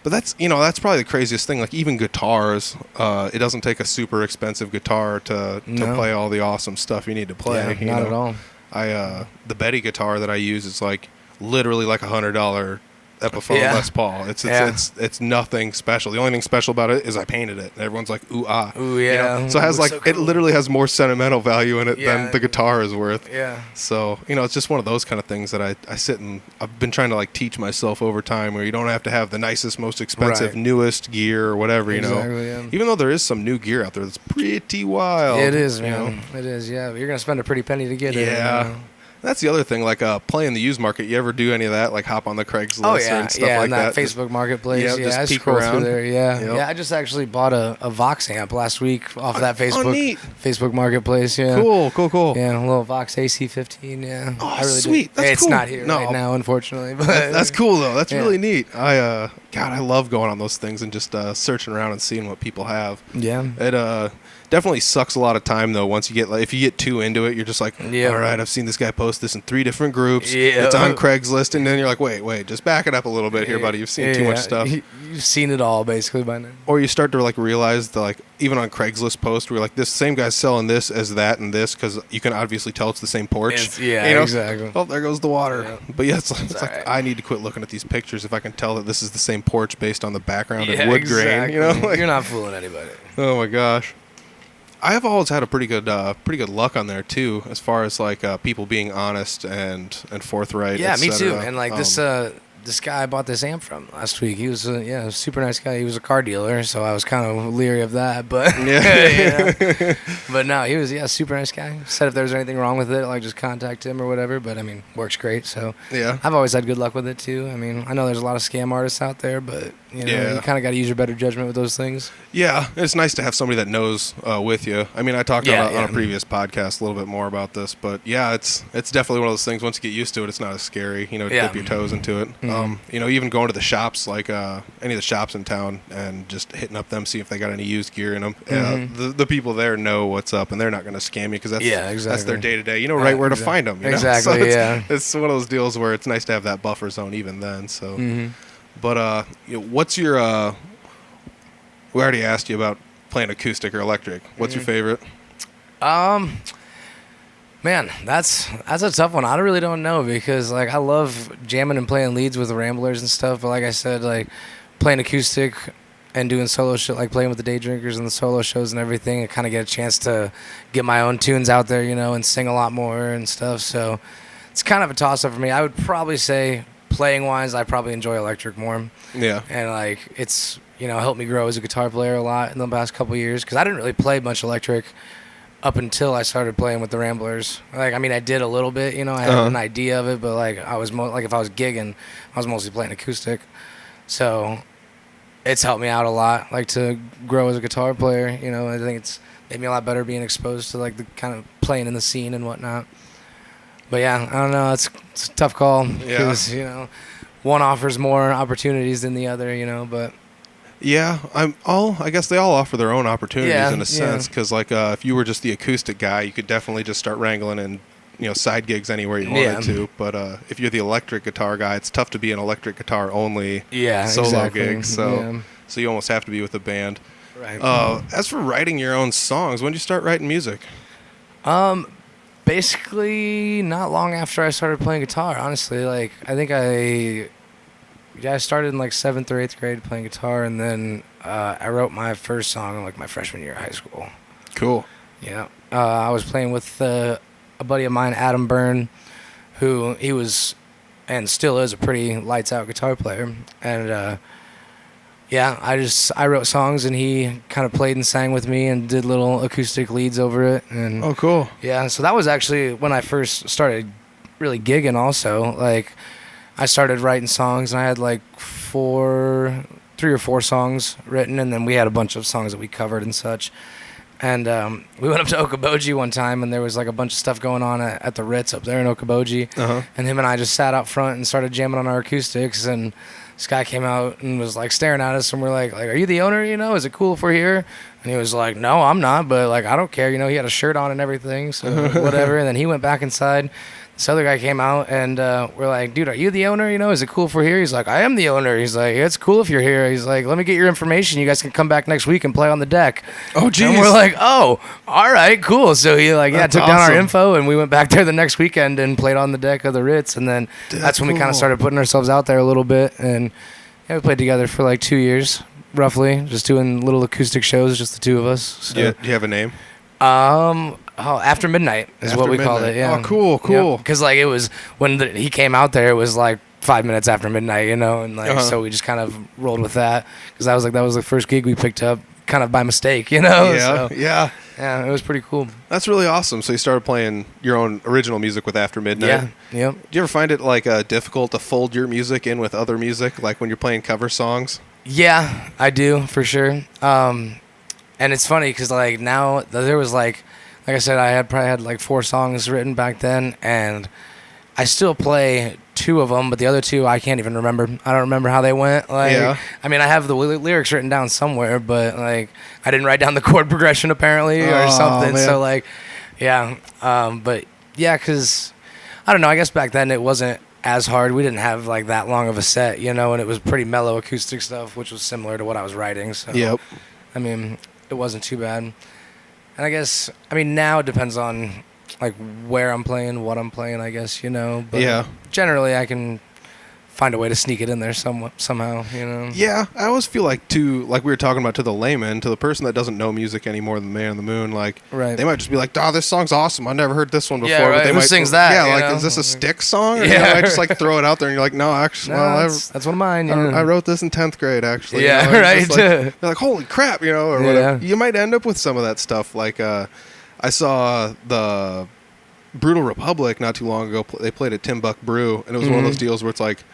But that's probably the craziest thing. Like even guitars, it doesn't take a super expensive guitar to No. play all the awesome stuff you need to play. Yeah, not at all. The Betty guitar that I use is like literally like $100 Epiphone Les Paul. It's nothing special. The only thing special about it is I painted it. And everyone's like, ooh, ah. Ooh, yeah. You know? So it has like, so cool. It literally has more sentimental value in it than the guitar is worth. Yeah. So, it's just one of those kind of things that I sit and I've been trying to like teach myself over time, where you don't have to have the nicest, most expensive, newest gear or whatever, Yeah. Even though there is some new gear out there that's pretty wild. It is, man. It is, yeah. But you're going to spend a pretty penny to get it. Yeah. That's the other thing, like playing the used market. You ever do any of that, like hop on the Craigslist and stuff like that? Facebook Marketplace. Just I peek scroll around. through there. Yeah. I just actually bought a Vox amp last week off of that Facebook Marketplace. Yeah. Cool. Yeah, a little Vox AC15. Yeah. Oh, sweet. That's it's cool. not here right now, unfortunately. But that's cool though. That's really neat. I love going on those things and just searching around and seeing what people have. Yeah. It definitely sucks a lot of time though. Once you get if you get too into it, you're just like, all right, I've seen this guy post this in 3 different groups. Yeah. It's on Craigslist, and then you're like, wait, just back it up a little bit here, buddy. You've seen too much stuff. You've seen it all basically by now. Or you start to like realize that like even on Craigslist posts, where you're like, this same guy's selling this as that and this, because you can obviously tell it's the same porch. Exactly. Oh, there goes the water. Yeah. But yeah, it's like right. I need to quit looking at these pictures if I can tell that this is the same porch based on the background and wood grain. You're not fooling anybody. Oh my gosh. I have always had a pretty good luck on there too, as far as like people being honest and forthright. Yeah, me too. And like this guy I bought this amp from last week. He was a super nice guy. He was a car dealer, so I was kind of leery of that. But but no, he was super nice guy. Said if there was anything wrong with it, like just contact him or whatever. But I mean, works great. So yeah, I've always had good luck with it too. I mean, I know there's a lot of scam artists out there, but you kind of got to use your better judgment with those things. Yeah, it's nice to have somebody that knows with you. I mean, I talked on a previous podcast a little bit more about this, but yeah, it's definitely one of those things. Once you get used to it, it's not as scary. Dip your toes into it. Mm-hmm. Even going to the shops, like any of the shops in town, and just hitting up them, see if they got any used gear in them. Mm-hmm. The people there know what's up, and they're not going to scam you because that's their day to day. You know right where to find them. Exactly. So it's one of those deals where it's nice to have that buffer zone even then. So, but what's your we already asked you about playing acoustic or electric. What's your favorite? Man, that's a tough one. I really don't know, because like I love jamming and playing leads with the Ramblers and stuff, but like I said, like playing acoustic and doing solo shit, like playing with the Day Drinkers and the solo shows and everything, I kind of get a chance to get my own tunes out there, and sing a lot more and stuff. So it's kind of a toss-up for me. I would probably say playing-wise, I probably enjoy electric more. Yeah. And like it's helped me grow as a guitar player a lot in the past couple of years, because I didn't really play much electric up until I started playing with the Ramblers. Like, I mean, I did a little bit, I had an idea of it, but like I was like if I was gigging, I was mostly playing acoustic. So it's helped me out a lot, like to grow as a guitar player. I think it's made me a lot better being exposed to like the kind of playing in the scene and whatnot. But yeah, I don't know. It's a tough call because one offers more opportunities than the other. But. Yeah, I guess they all offer their own opportunities in a sense, because like if you were just the acoustic guy, you could definitely just start wrangling and side gigs anywhere you wanted to. But if you're the electric guitar guy, it's tough to be an electric guitar only solo gig. So you almost have to be with a band. Right. As for writing your own songs, when did you start writing music? Basically not long after I started playing guitar. Honestly, like I think I started in like 7th or 8th grade playing guitar, and then I wrote my first song in like my freshman year of high school. Cool. Yeah. I was playing with a buddy of mine, Adam Byrne, who he was and still is a pretty lights out guitar player. And I wrote songs, and he kind of played and sang with me and did little acoustic leads over it. And oh, cool. Yeah. So that was actually when I first started really gigging also. Like, I started writing songs, and I had like 3 or 4 songs written, and then we had a bunch of songs that we covered and such. And we went up to Okoboji one time, and there was like a bunch of stuff going on at the Ritz up there in Okoboji. And him and I just sat out front and started jamming on our acoustics, and this guy came out and was like staring at us, and we're like, are you the owner? You know, is it cool if we're here? And he was like, no, I'm not, but like I don't care. You know, he had a shirt on and everything, so whatever. And then he went back inside. This other guy came out, and we're like, dude, are you the owner? You know, is it cool if we're here? He's like, I am the owner. He's like, yeah, it's cool if you're here. He's like, let me get your information. You guys can come back next week and play on the deck. Oh, geez. And we're like, oh, all right, cool. So he That's took down our awesome. info, and we went back there the next weekend and played on the deck of the Ritz. And then that's when we kind cool. of started putting ourselves out there a little bit. And yeah, we played together for like 2 years, roughly, just doing little acoustic shows, just the two of us. So, Do you have a name? After Midnight is After what we called Midnight. it. Yeah. Oh, cool. Because like it was when he came out there, it was like 5 minutes after midnight, you know, and like so we just kind of rolled with that because that was the first gig we picked up, kind of by mistake, you know. Yeah, So, yeah. yeah, it was pretty cool. That's really awesome. So you started playing your own original music with After Midnight. Yeah. Yep. Do you ever find it like difficult to fold your music in with other music, like when you're playing cover songs? Yeah, I do for sure. And it's funny because like now there was like I said, I probably had like 4 songs written back then, and I still play 2 of them, but the other 2 I can't even remember. I don't remember how they went. Like, Yeah. I mean, I have the lyrics written down somewhere, but like I didn't write down the chord progression apparently or something. Man. So like, yeah, but yeah, because I don't know. I guess back then it wasn't as hard. We didn't have like that long of a set, you know, and it was pretty mellow acoustic stuff, which was similar to what I was writing. So Yep. I mean, it wasn't too bad. And I guess, I mean, now it depends on, like, where I'm playing, what I'm playing, I guess, you know. But Yeah. generally, I can find a way to sneak it in there somehow, you know. Yeah, I always feel like like we were talking about, to the layman, to the person that doesn't know music any more than Man on the Moon, like Right. they might just be like, "Oh, this song's awesome. I never heard this one before." Yeah, right. But they Who might sings that, Yeah, you like know? is this a Styx song? Or, Yeah, you know, I just right. like throw it out there, and you're like, "No, actually, No, well, that's one of mine, yeah. I wrote this in 10th grade, actually." Yeah, you know? right. It's just like, they're like, "Holy crap," you know, or Yeah. whatever. You might end up with some of that stuff. Like I saw the Brutal Republic not too long ago. They played at Tim Buck Brew, and it was one of those deals where it's like,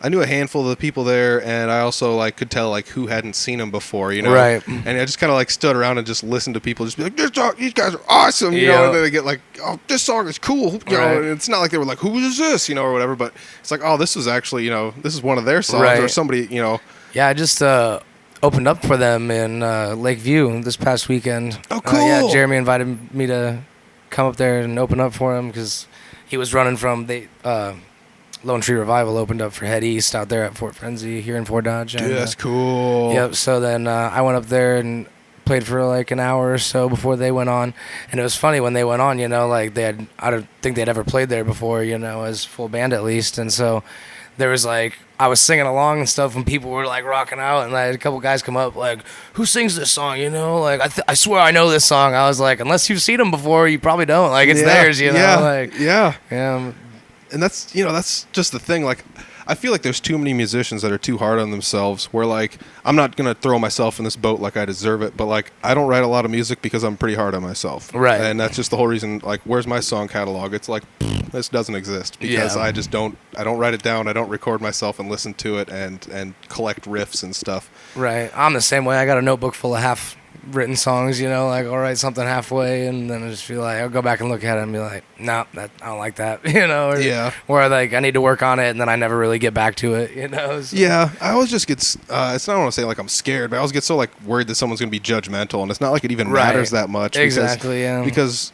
I knew a handful of the people there, and I also like could tell like who hadn't seen them before, you know. Right. And I just kind of like stood around and just listened to people just be like, these guys are awesome, you know. And then they get like, "Oh, this song is cool," you know. Right. And it's not like they were like, "Who is this?" you know, or whatever. But it's like, "Oh, this was actually, you know, this is one of their songs," or Right. somebody, you know. Yeah, I just opened up for them in Lakeview this past weekend. Oh, cool. Yeah, Jeremy invited me to come up there and open up for him because he was running from Lone Tree Revival opened up for Head East out there at Fort Frenzy here in Fort Dodge. Dude, and, that's cool. Yep. So then I went up there and played for like an hour or so before they went on, and it was funny when they went on. You know, like I don't think they'd ever played there before. You know, as full band at least, and so there was like I was singing along and stuff, and people were like rocking out, and I had a couple guys come up like, "Who sings this song?" You know, like I swear I know this song. I was like, unless you've seen them before, you probably don't. Like it's theirs. You know, yeah, like yeah. yeah. And that's, you know, that's just the thing. Like, I feel like there's too many musicians that are too hard on themselves, where like, I'm not going to throw myself in this boat like I deserve it, but like, I don't write a lot of music because I'm pretty hard on myself. Right. And that's just the whole reason, like, where's my song catalog? It's like, this doesn't exist because Yeah. I don't write it down. I don't record myself and listen to it and collect riffs and stuff. Right. I'm the same way. I got a notebook full of half-written songs, you know, like I'll write something halfway and then I just feel like, I'll go back and look at it and be like, no, I don't like that, you know? Or, Yeah. Or like, I need to work on it and then I never really get back to it, you know? So, Yeah, I always just get, it's not, I want to say like I'm scared, but I always get so like worried that someone's going to be judgmental, and it's not like it even Right. matters that much. Exactly, yeah. Because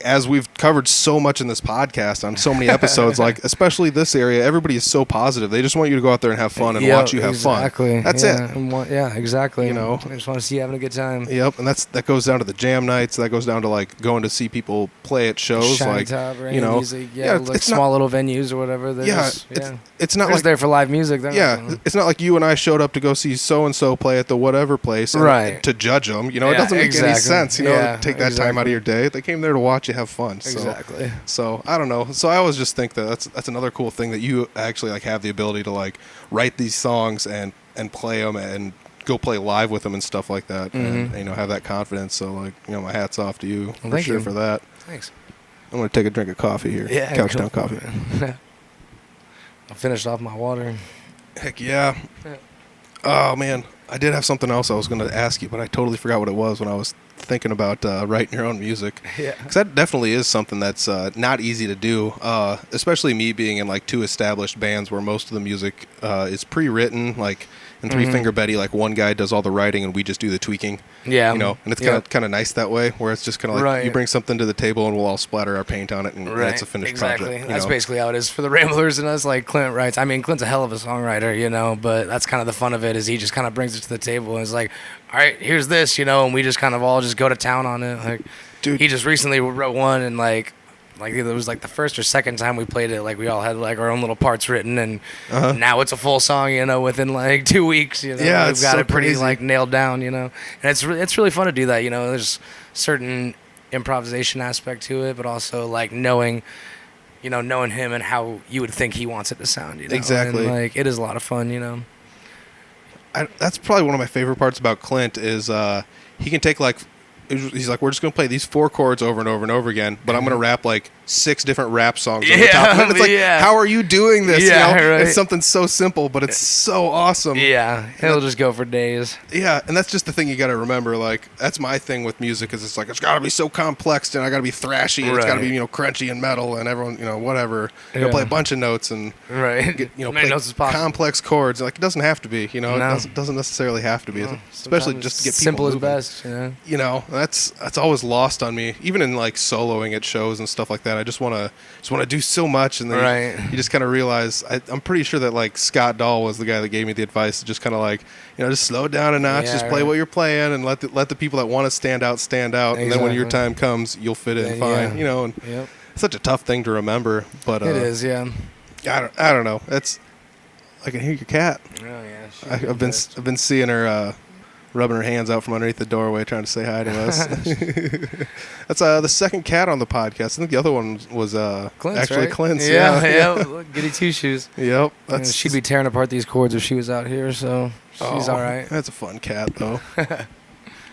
as we've covered so much in this podcast on so many episodes, like especially this area, everybody is so positive. They just want you to go out there and have fun and Yeah, watch you have exactly. fun. That's yeah. it. And yeah, exactly. You know. I just want to see you having a good time. Yep, and that goes down to the jam nights. That goes down to like going to see people play at shows, Shine like Top or any you know, music. Yeah, like it's small little venues or whatever. Yeah, it's not They're like there for live music. They're yeah, not, it's not like you and I showed up to go see so and so play at the whatever place, and Right. to judge them. You know, it Yeah, doesn't make any exactly. sense. You know, Yeah, to take that time out of your day. They came there to watch you have fun. So. exactly. So I don't know. So I always just think that that's another cool thing, that you actually like have the ability to like write these songs and play them and go play live with them and stuff like that, and you know, have that confidence. So like, you know, my hat's off to you for thank sure you. for that. Thanks. I'm gonna take a drink of coffee here. Yeah, Couchtown cool. Coffee. I finished off my water. Heck yeah. Yeah. Oh man, I did have something else I was gonna ask you, but I totally forgot what it was when I was thinking about writing your own music. Yeah. Because that definitely is something that's not easy to do, especially me being in like 2 established bands where most of the music is pre-written, like in Three Finger Betty, like one guy does all the writing and we just do the tweaking. Yeah. You know, and it's kind of nice that way, where it's just kind of like you bring something to the table and we'll all splatter our paint on it, and it's a finished project. That's basically how it is for the Ramblers and us. Like Clint writes. I mean, Clint's a hell of a songwriter, you know, but that's kind of the fun of it, is he just kind of brings it to the table and is like, all right, here's this, you know, and we just kind of all just go to town on it. Like, dude, he just recently wrote one, and like it was like the first or second time we played it, like we all had like our own little parts written, and now it's a full song, you know, within like 2 weeks, you know. Yeah, we've got so it pretty crazy. like nailed down, you know, and it's really fun to do that, you know. There's certain improvisation aspect to it, but also like knowing him and how you would think he wants it to sound, you know. Exactly. And, like, it is a lot of fun, you know. That's probably one of my favorite parts about Clint is he can take like, he's like, we're just going to play these 4 chords over and over and over again, but I'm going to rap like 6 different rap songs on the top of it. It's like, how are you doing this? Yeah, you know? right. It's something so simple, but it's so awesome. Yeah, he'll just go for days. Yeah, and that's just the thing you got to remember. Like, that's my thing with music, is it's like, it's got to be so complex, and I got to be thrashy, and it's got to be, you know, crunchy and metal, and everyone, you know, whatever. You know, play a bunch of notes and get, you know, play complex chords. Like, it doesn't have to be, you know, it doesn't necessarily have to be, especially just to get people simple as moving. best, you know. You know, that's always lost on me. Even in like soloing at shows and stuff like that, I just want to do so much, and then you just kind of realize. I'm pretty sure that like Scott Dahl was the guy that gave me the advice to just kind of like, you know, just slow down a notch, just play what you're playing, and let the people that want to stand out, and then when your time comes, you'll fit in fine. You know, and it's such a tough thing to remember, but it is. Yeah. I don't know. It's I can hear your cat. Oh yeah. I've been seeing her. Rubbing her hands out from underneath the doorway, trying to say hi to us. That's the second cat on the podcast. I think the other one was Clint's, actually right? Clint's. Yeah. Goody two shoes. Yep. She'd be tearing apart these chords if she was out here, so she's all right. That's a fun cat, though.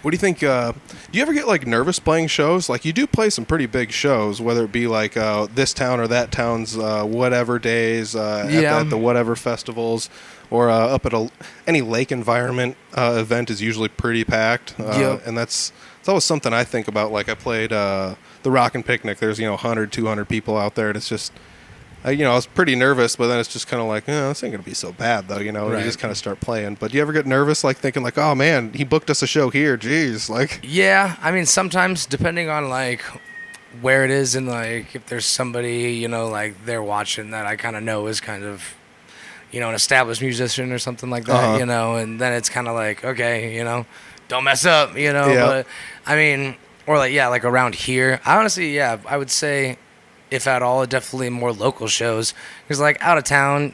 What do you think? Do you ever get like nervous playing shows? Like, you do play some pretty big shows, whether it be like this town or that town's whatever days, at the whatever festivals, or up at any lake environment event is usually pretty packed. And it's always something I think about. Like, I played the Rockin' Picnic. There's 100, 200 people out there, and it's just. I was pretty nervous, but then it's just kind of like, this ain't going to be so bad, though, you know, and you just kind of start playing. But do you ever get nervous, like thinking like, oh, man, he booked us a show here, jeez, like. Yeah, I mean, sometimes, depending on, like, where it is, and, like, if there's somebody, like, they're watching that I kind of know is kind of, an established musician or something like that, and then it's kind of like, okay, don't mess up, but, I mean, or, like around here, I honestly, I would say, if at all, definitely more local shows. Because, like, out of town,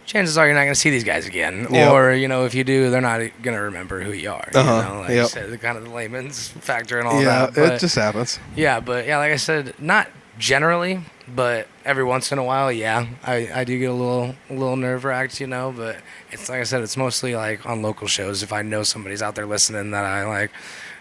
chances are you're not going to see these guys again. Yep. Or, if you do, they're not going to remember who you are. Like you said, the kind of the layman's factor and all that. Yeah, it just happens. Yeah, but, like I said, not generally, but every once in a while, I do get a little nerve-wracked, but it's, like I said, it's mostly, like, on local shows. If I know somebody's out there listening that I, like...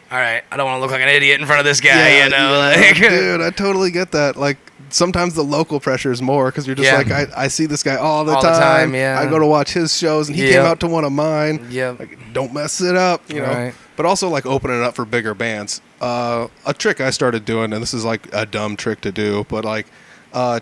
All right, I don't want to look like an idiot in front of this guy, like. Dude, I totally get that. Like, sometimes the local pressure is more because you're just like, I see this guy all the time. I go to watch his shows, and he came out to one of mine. Like, don't mess it up, you know. But also, like, opening it up for bigger bands. A trick I started doing, and this is, like, a dumb trick to do, but, like,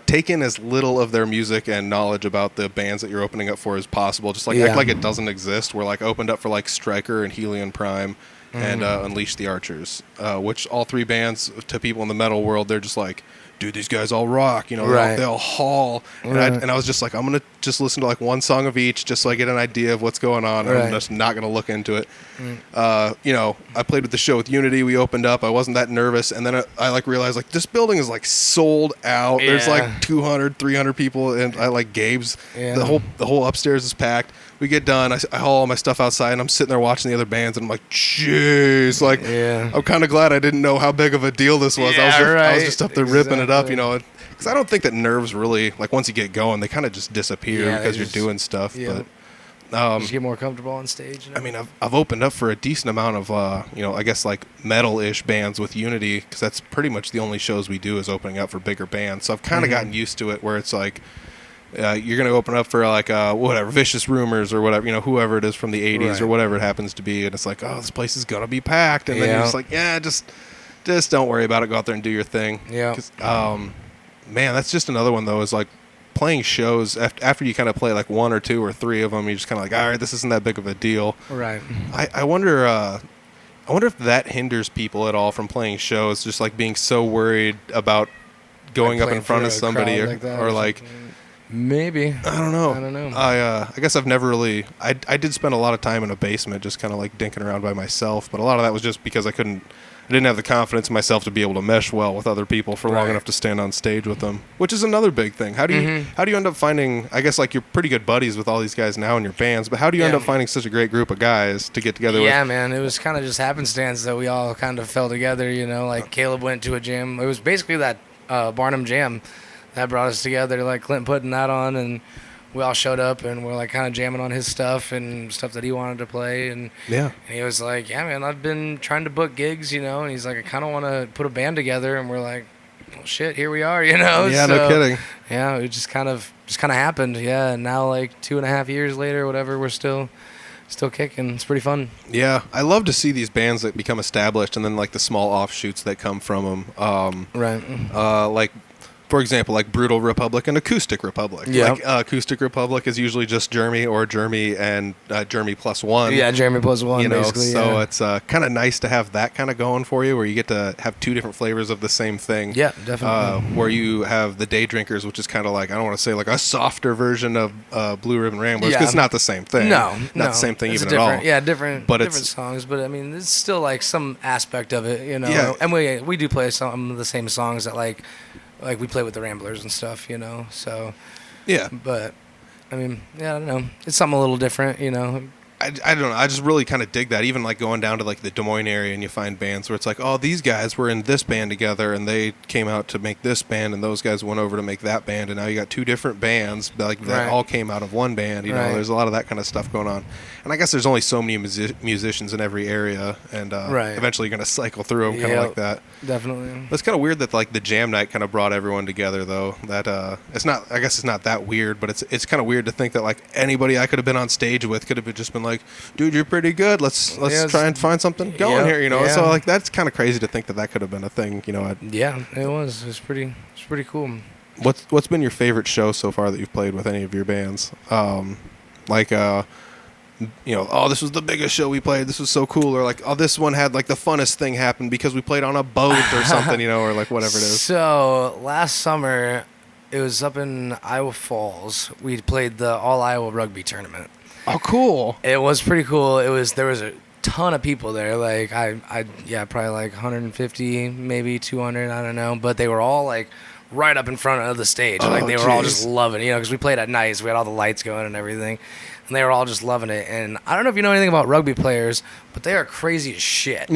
take in as little of their music and knowledge about the bands that you're opening up for as possible. Just, like, act like it doesn't exist. We're, like, opened up for, like, Stryker and Helion Prime. And Unleash the Archers, which all 3 bands, to people in the metal world, they're just like, dude, these guys all rock, they all haul. And I was just like, I'm going to just listen to like one song of each just so I get an idea of what's going on. I'm just not going to look into it. I played with the show with Unity. We opened up. I wasn't that nervous. And then I like realized like this building is like sold out. There's like 200, 300 people. And I like Gabe's. The whole upstairs is packed. We get done. I haul all my stuff outside, and I'm sitting there watching the other bands, and I'm like, jeez. Like, I'm kind of glad I didn't know how big of a deal this was. I was just up there ripping it up, because I don't think that nerves really, like, once you get going, they kind of just disappear because you're doing stuff. But just get more comfortable on stage. I mean, I've opened up for a decent amount of, I guess, like, metal-ish bands with Unity, because that's pretty much the only shows we do is opening up for bigger bands. So I've kind of gotten used to it where it's like, you're going to open up for like whatever Vicious Rumors or whatever, whoever it is from the 80s or whatever it happens to be, and it's like, oh, this place is going to be packed, and then you're just like, yeah, just don't worry about it, go out there and do your thing. Yeah. Man, that's just another one though, is like playing shows after you kind of play like one or two or three of them, you're just kind of like, all right, this isn't that big of a deal. Right. I wonder if that hinders people at all from playing shows, just like being so worried about going up in front of somebody or like maybe. I don't know. I guess I've never really. I did spend a lot of time in a basement, just kind of like dinking around by myself. But a lot of that was just because I didn't have the confidence in myself to be able to mesh well with other people for long enough to stand on stage with them, which is another big thing. How do you end up finding? I guess like you're pretty good buddies with all these guys now in your bands, but how do you end up finding such a great group of guys to get together with? Yeah, man, it was kind of just happenstance that we all kind of fell together. Like Caleb went to a jam. It was basically that Barnum Jam that brought us together. Like Clint putting that on, and we all showed up and we're like kind of jamming on his stuff and stuff that he wanted to play. And he was like, yeah, man, I've been trying to book gigs, and he's like, I kind of want to put a band together. And we're like, well, shit, here we are, Yeah, no kidding. Yeah, it just kind of happened. Yeah, and now like 2.5 years later, whatever, we're still kicking. It's pretty fun. Yeah, I love to see these bands that become established and then like the small offshoots that come from them. Like, for example, like Brutal Republic and Acoustic Republic. Yeah. Like Acoustic Republic is usually just Jeremy and Jeremy plus one. Yeah, Jeremy plus one, basically. So it's kind of nice to have that kind of going for you, where you get to have two different flavors of the same thing. Yeah, definitely. Where you have the Day Drinkers, which is kind of like, I don't want to say like a softer version of Blue Ribbon Ramblers, because it's not the same thing. No, not the same thing it's even at all. Yeah, different songs, but I mean, it's still like some aspect of it, Yeah. And we do play some of the same songs that like we play with the Ramblers and stuff, so. Yeah. But, I mean, yeah, I don't know. It's something a little different, I don't know. I just really kind of dig that. Even like going down to like the Des Moines area, and you find bands where it's like, oh, these guys were in this band together, and they came out to make this band, and those guys went over to make that band, and now you got two different bands that all came out of one band. There's a lot of that kind of stuff going on. And I guess there's only so many musicians in every area, and eventually you're going to cycle through them kind of like that. Definitely. But it's kind of weird that like the jam night kind of brought everyone together, though. That it's not. I guess it's not that weird, but it's kind of weird to think that like anybody I could have been on stage with could have just been like, dude, you're pretty good. Let's try and find something going here, Yeah. So like that's kind of crazy to think that could have been a thing, Yeah, it was. It's pretty cool. What's been your favorite show so far that you've played with any of your bands? Oh, this was the biggest show we played. This was so cool, or like, oh, this one had like the funnest thing happen because we played on a boat or something, or like whatever it is. So last summer, it was up in Iowa Falls. We played the All Iowa Rugby Tournament. Oh, cool! It was pretty cool. There was a ton of people there. Like probably like 150, maybe 200. I don't know, but they were all like right up in front of the stage. Like they were all just loving it, because we played at night, so we had all the lights going and everything. And they were all just loving it. And I don't know if you know anything about rugby players, but they are crazy as shit.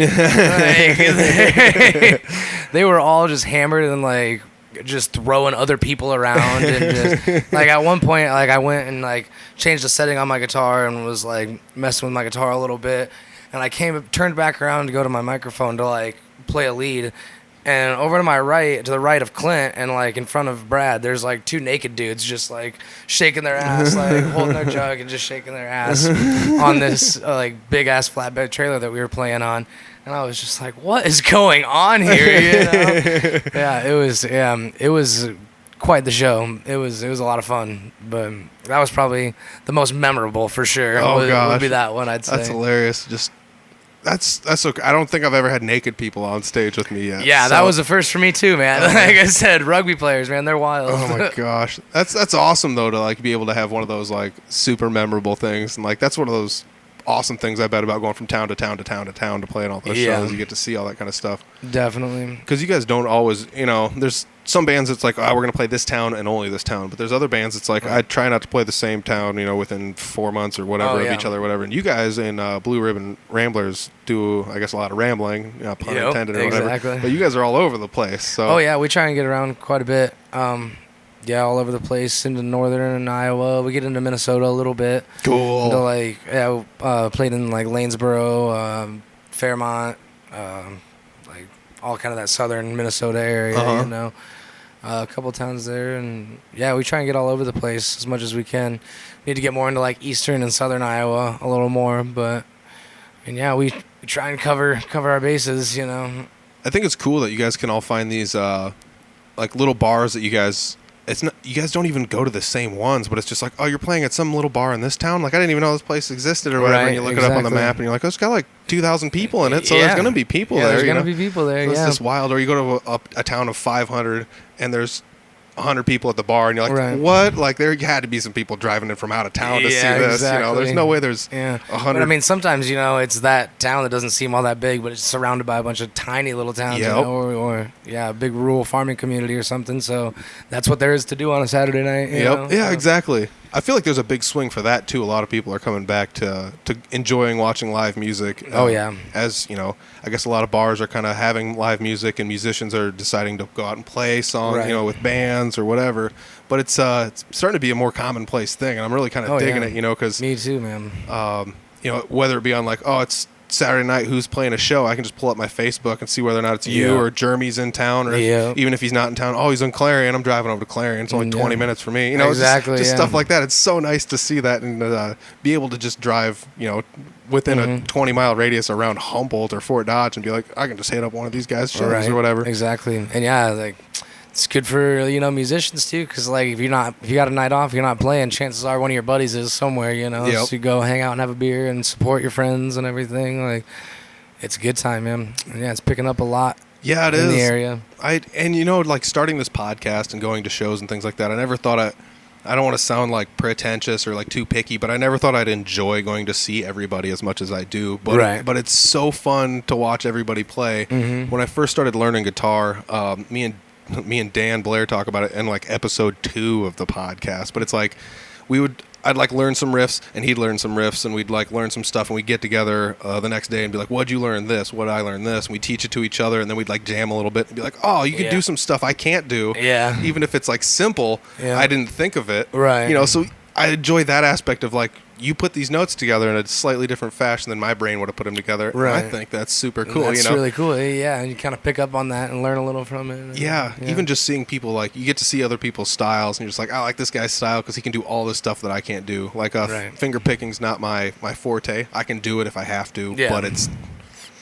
They were all just hammered and like just throwing other people around, and just like at one point, like I went and like changed the setting on my guitar and was like messing with my guitar a little bit, and I turned back around to go to my microphone to like play a lead. And over to my right, to the right of Clint, and like in front of Brad, there's like two naked dudes just like shaking their ass, like holding their jug and just shaking their ass on this like big ass flatbed trailer that we were playing on. And I was just like, what is going on here? Yeah, it was quite the show. It was a lot of fun, but that was probably the most memorable for sure. Oh, gosh. Would be that one, I'd say. That's hilarious. That's okay. I don't think I've ever had naked people on stage with me yet. Yeah, that was the first for me too, man. Like I said, rugby players, man, they're wild. Oh my gosh, that's awesome though, to like be able to have one of those like super memorable things, and like that's one of those awesome things I bet about going from town to town to town to town to play in all those shows. You get to see all that kind of stuff. Definitely. Because you guys don't always, there's some bands it's like, oh, we're going to play this town and only this town. But there's other bands it's like, I try not to play the same town, within 4 months or whatever of each other, whatever. And you guys in Blue Ribbon Ramblers do, I guess, a lot of rambling, pun intended or whatever. Exactly. But you guys are all over the place. So. Oh, yeah, we try and get around quite a bit. Yeah, all over the place, into northern Iowa. We get into Minnesota a little bit. Cool. Played in like Lanesboro, Fairmont, like all kind of that southern Minnesota area, a couple towns there, and yeah, we try and get all over the place as much as we can. Need to get more into like eastern and southern Iowa a little more, but and yeah, we try and cover our bases, you know. I think it's cool that you guys can all find these like little bars that you guys. It's not, you guys don't even go to the same ones, but it's just like, oh, you're playing at some little bar in this town. Like I didn't even know this place existed or whatever. Right, and you look it up on the map, and you're like, oh, it's got like 2,000 people in it, so there's gonna be people there. There's gonna be people there. So yeah, it's just wild. Or you go to a town of 500, and there's 100 people at the bar, and you're like, Right. what? Like there had to be some people driving in from out of town to see this. Exactly. You know, there's no way there's 100. 100. I mean, sometimes, you know, it's that town that doesn't seem all that big, but it's surrounded by a bunch of tiny little towns, Yep. you know, or a big rural farming community or something. So that's what there is to do on a Saturday night. You know? Yeah, So- exactly. I feel like there's a big swing for that too. A lot of people are coming back to enjoying watching live music. Oh, yeah. As you know, I guess a lot of bars are kind of having live music, and musicians are deciding to go out and play songs, Right. you know, with bands or whatever. But it's starting to be a more commonplace thing, and I'm really kind of Oh, digging yeah. it, you know, because Me too, man. you know, whether it be on like, oh, it's Saturday night, who's playing a show, I can just pull up my Facebook and see whether or not it's you Yeah. or Jeremy's in town, or Yeah. even if he's not in town, oh, he's in Clarion, I'm driving over to Clarion, it's only Yeah. 20 minutes for me, you know. Exactly, just yeah. stuff like that. It's so nice to see that, and be able to just drive, you know, within a 20-mile radius around Humboldt or Fort Dodge and be like, I can just hit up one of these guys' shows or whatever. Exactly. And yeah, like it's good for, you know, musicians too, because like if you got a night off, you're not playing, chances are one of your buddies is somewhere, you know. Yep. So you go hang out and have a beer and support your friends and everything. Like it's a good time, man. And yeah, it's picking up a lot. Yeah, it in is. the area. And you know, like starting this podcast and going to shows and things like that, I never thought I don't want to sound like pretentious or like too picky, but I never thought I'd enjoy going to see everybody as much as I do. But Right. but it's so fun to watch everybody play. Mm-hmm. When I first started learning guitar, me and Dan Blair talk about it in like episode 2 of the podcast. But it's like I'd like learn some riffs and he'd learn some riffs, and we'd like learn some stuff, and we'd get together the next day and be like, what'd you learn this? What'd I learn this? And we'd teach it to each other, and then we'd like jam a little bit and be like, oh, you could Yeah. do some stuff I can't do. Yeah. Even if it's like simple, Yeah. I didn't think of it. Right. You know, so I enjoy that aspect of like, you put these notes together in a slightly different fashion than my brain would have put them together. And I Right. think that's super cool. That's you know, really cool. Yeah, and you kind of pick up on that and learn a little from it. yeah, even just seeing people, like, you get to see other people's styles, and you're just like, I like this guy's style because he can do all this stuff that I can't do. Like, Right. finger picking's not my forte. I can do it if I have to, Yeah. but it's,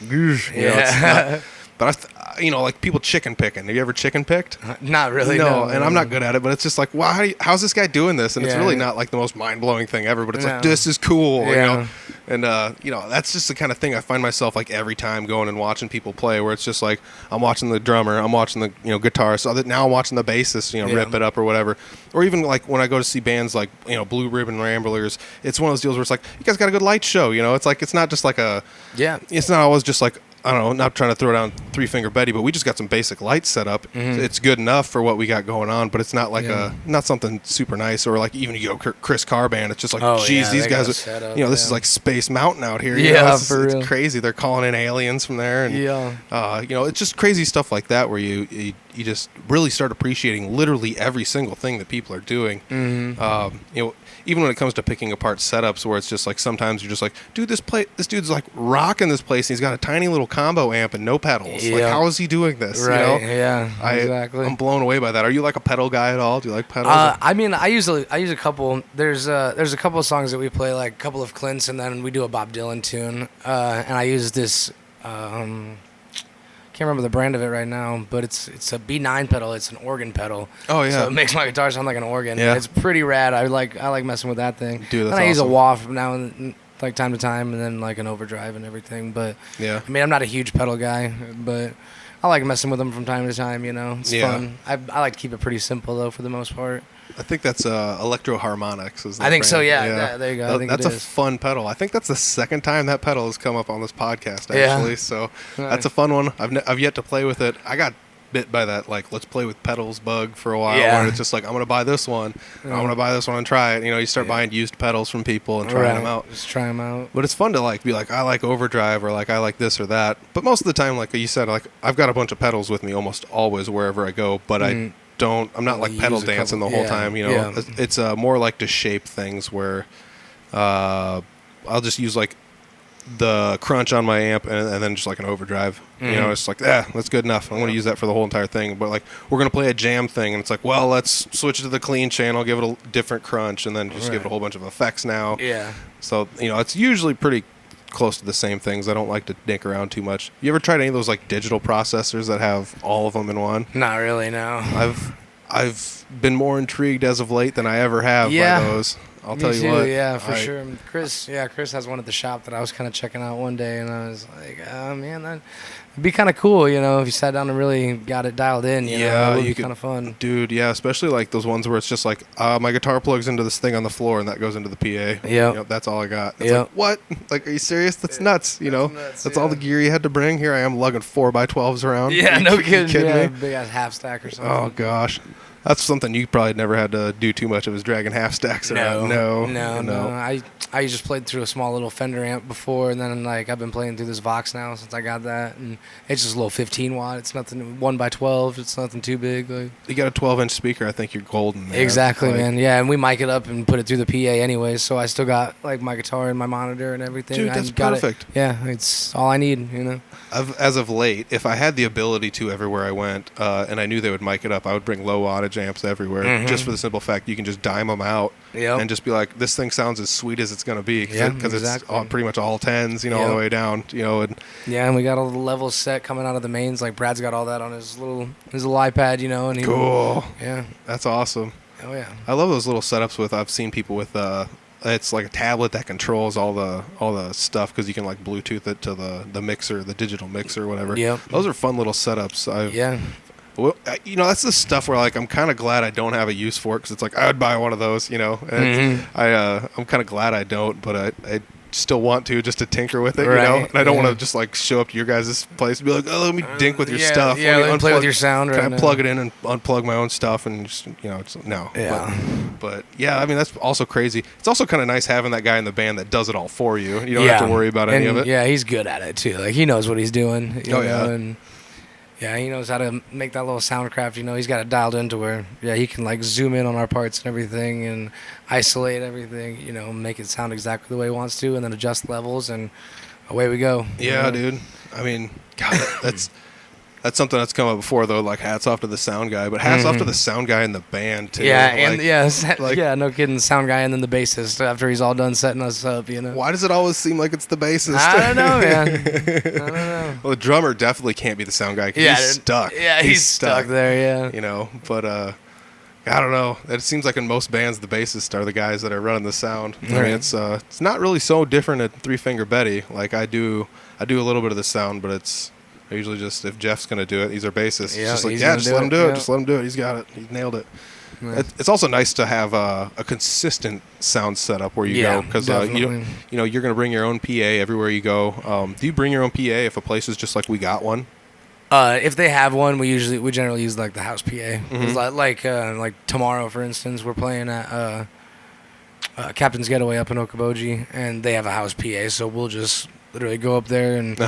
you know, it's not, but you know, like people chicken picking. Have you ever chicken picked? Not really. No, and I'm not good at it, but it's just like, wow, how's this guy doing this? And it's Yeah. really not like the most mind-blowing thing ever, but it's like, No. this is cool, you Yeah. know? And, you know, that's just the kind of thing I find myself like every time going and watching people play, where it's just like, I'm watching the drummer, I'm watching the, you know, guitarist, so that now I'm watching the bassist, you know, Yeah. rip it up or whatever. Or even like when I go to see bands like, you know, Blue Ribbon Ramblers, it's one of those deals where it's like, you guys got a good light show, you know? It's like, it's not just like Yeah. it's not always just like, I don't know, not trying to throw down Three Finger Betty, but we just got some basic lights set up. Mhm. It's good enough for what we got going on, but it's not like Yeah. not something super nice, or like even you go Chris Carr band, it's just like, Oh, geez, yeah, these they got guys a are, setup, you know, this yeah. is like Space Mountain out here. You Yeah, know? It's for real. crazy. They're calling in aliens from there, and Yeah. you know, it's just crazy stuff like that where you just really start appreciating literally every single thing that people are doing. Mm-hmm. You know, even when it comes to picking apart setups, where it's just like sometimes you're just like, dude, this dude's like rocking this place, and he's got a tiny little combo amp and no pedals. Like, Yeah. how is he doing this? Right. You know? Yeah. Exactly. I'm blown away by that. Are you like a pedal guy at all? Do you like pedals? I mean, I use a couple. There's a couple of songs that we play, like a couple of Clints, and then we do a Bob Dylan tune. And I use this. Can't remember the brand of it right now, but it's a B9 pedal. It's an organ pedal. Oh, yeah. So it makes my guitar sound like an organ. Yeah. It's pretty rad. I like messing with that thing. Dude, that's and I use a awesome. wah from now and like time to time, and then like an overdrive and everything. But Yeah. I mean, I'm not a huge pedal guy, but I like messing with them from time to time. You know, it's Yeah. fun. I like to keep it pretty simple though, for the most part. I think that's Electro Harmonics. Is the I think so, brand. yeah. Yeah, there you go. I think that's it a is. fun pedal. I think that's the second time that pedal has come up on this podcast, Yeah. actually. So Right. that's a fun one. I've yet to play with it. I got bit by that, like, let's play with pedals bug for a while. Yeah. Where it's just like, I'm going to buy this one. I'm going to buy this one and try it. You know, you start Yeah. buying used pedals from people and trying Right. them out. Just try them out. But it's fun to like be like, I like overdrive, or like I like this or that. But most of the time, like you said, like I've got a bunch of pedals with me almost always wherever I go. But I'm not like You pedal use a dancing couple- the whole yeah, time. You know, yeah. it's more like to shape things where I'll just use like the crunch on my amp and then just like an overdrive. You know, it's like, that's good enough. I'm going to use that for the whole entire thing. But like, we're going to play a jam thing, and it's like, well, let's switch to the clean channel, give it a different crunch, and then just give it a whole bunch of effects now. Yeah. So, you know, it's usually pretty close to the same things. I don't like to dick around too much. You ever tried any of those like digital processors that have all of them in one? Not really, no. I've been more intrigued as of late than I ever have by those. I'll tell you what. Yeah, for sure. Chris has one at the shop that I was kind of checking out one day, and I was like, oh, man, that'd be kind of cool, you know, if you sat down and really got it dialed in, you know, it would be kind of fun. Dude, yeah, especially like those ones where it's just like, my guitar plugs into this thing on the floor, and that goes into the PA. Yeah. You know, that's all I got. It's like, what? Like, are you serious? That's nuts, you know? That's all the gear you had to bring. Here I am lugging 4x12s around. Yeah, no kidding. Me? Big ass half stack or something. Oh, gosh. That's something you probably never had to do too much of, is dragging half stacks around. No. I just played through a small little Fender amp before, and then like I've been playing through this Vox now since I got that, and it's just a little 15 watt. It's nothing 1x12. It's nothing too big. Like, you got a 12-inch speaker. I think you're golden. Man. Exactly, man. Yeah, and we mic it up and put it through the PA anyways, so I still got like my guitar and my monitor and everything. Dude, that's perfect. Yeah, it's all I need. You know. As of late, if I had the ability to everywhere I went, and I knew they would mic it up, I would bring low wattage amps everywhere, just for the simple fact you can just dime them out and just be like, this thing sounds as sweet as it's going to be, because it's pretty much all 10s, you know, all the way down, you know. And we got all the levels set coming out of the mains. Like Brad's got all that on his little iPad, you know. And cool. Yeah. That's awesome. Oh yeah. I love those little setups I've seen people with. It's like a tablet that controls all the stuff, because you can like Bluetooth it to the mixer, the digital mixer, whatever. Yep. Those are fun little setups. Well, you know, that's the stuff where like I'm kind of glad I don't have a use for it, because it's like I would buy one of those, you know. And I'm kind of glad I don't, but I still want to, just to tinker with it, you know. And I don't want to just like show up to your guys' place and be like, oh, let me dink with your stuff. Yeah, let me play with your sound. Can I plug it in and unplug my own stuff and just, you know, no. Yeah. But yeah, I mean, that's also crazy. It's also kind of nice having that guy in the band that does it all for you. You don't have to worry about any of it. Yeah, he's good at it too. Like, he knows what he's doing. You know, yeah. And yeah, he knows how to make that little soundcraft. You know, he's got it dialed into where, he can like zoom in on our parts and everything and isolate everything, you know, make it sound exactly the way he wants to, and then adjust levels, and away we go. Yeah, dude. I mean, God, that's something that's come up before, though. Like, hats off to the sound guy, but hats off to the sound guy in the band too. Yeah, like, and no kidding, the sound guy and then the bassist after he's all done setting us up. You know. Why does it always seem like it's the bassist? I don't know, man. I don't know. Well, the drummer definitely can't be the sound guy, 'cause he's stuck. Yeah, he's stuck there. Yeah. You know, but I don't know. It seems like in most bands, the bassists are the guys that are running the sound. Right. I mean, it's not really so different at Three Finger Betty. Like, I do a little bit of the sound, but it's usually just, if Jeff's going to do it, he's our bassist. Yeah, it's just like, just let him do it. Just let him do it. He's got it. He nailed it. Yeah. It's also nice to have a consistent sound setup where you go, because you know, you're going to bring your own PA everywhere you go. Do you bring your own PA if a place is just like, we got one? If they have one, we generally use like the house PA. Like tomorrow, for instance, we're playing at Captain's Getaway up in Okoboji, and they have a house PA, so we'll just literally go up there and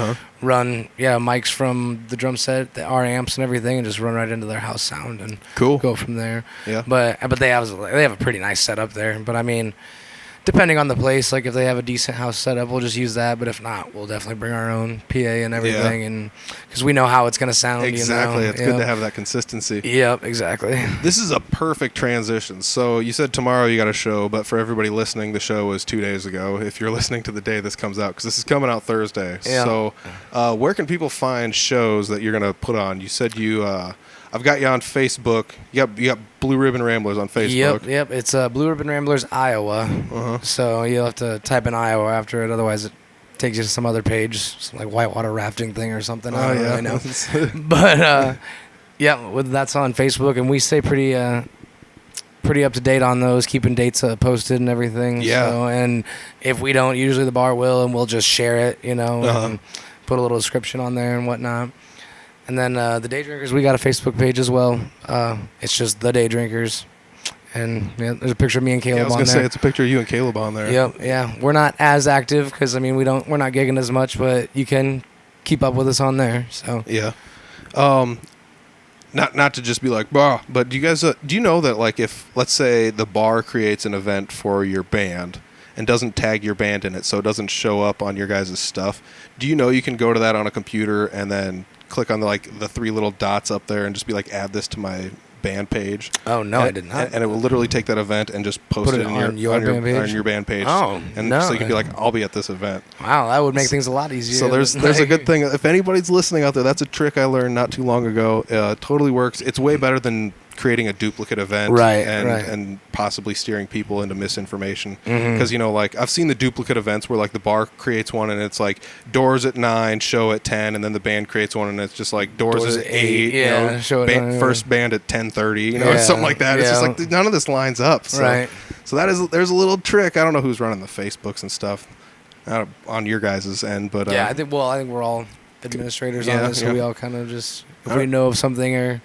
run mics from the drum set, our amps and everything, and just run right into their house sound and go from there. Yeah. But they have a pretty nice setup there. But I mean, depending on the place, like if they have a decent house setup, we'll just use that. But if not, we'll definitely bring our own PA and everything, and because we know how it's gonna sound. Exactly, you know? It's good to have that consistency. Yep, exactly. This is a perfect transition. So you said tomorrow you got a show, but for everybody listening, the show was 2 days ago. If you're listening to the day this comes out, because this is coming out Thursday. Yeah. So where can people find shows that you're gonna put on? You said I've got you on Facebook. You got Blue Ribbon Ramblers on Facebook. Yep. It's Blue Ribbon Ramblers, Iowa. So you'll have to type in Iowa after it, otherwise it takes you to some other page, some like whitewater rafting thing or something. I don't really know. But that's on Facebook, and we stay pretty up to date on those, keeping dates posted and everything. Yeah. So, and if we don't, usually the bar will, and we'll just share it, you know, and put a little description on there and whatnot. And then the Day Drinkers, we got a Facebook page as well. It's just the Day Drinkers, and there's a picture of me and Caleb on there. I was gonna say it's a picture of you and Caleb on there. Yep, yeah. We're not as active because we're not gigging as much, but you can keep up with us on there. So yeah. Not to just be like, bah, but do you guys do you know that, like, if let's say the bar creates an event for your band, and doesn't tag your band in it, so it doesn't show up on your guys' stuff. Do you know you can go to that on a computer and then click on the 3 little dots up there and just be like, add this to my band page? Oh, no, I did not. And it will literally take that event and just post it on your band page. Oh, and no. so you can be like, I'll be at this event. Wow, that would make things a lot easier. So there's a good thing. If anybody's listening out there, that's a trick I learned not too long ago. Totally works. It's way better than creating a duplicate event and possibly steering people into misinformation. Because, like, I've seen the duplicate events where, like, the bar creates one and it's like doors at 9, show at 10, and then the band creates one and it's just like doors at 8, yeah, show at 9, first band at 10:30, or something like that. It's just like none of this lines up. So, so there's a little trick. I don't know who's running the Facebooks and stuff on your guys' end, but I think we're all administrators on it, so we all kind of just, if we know of something or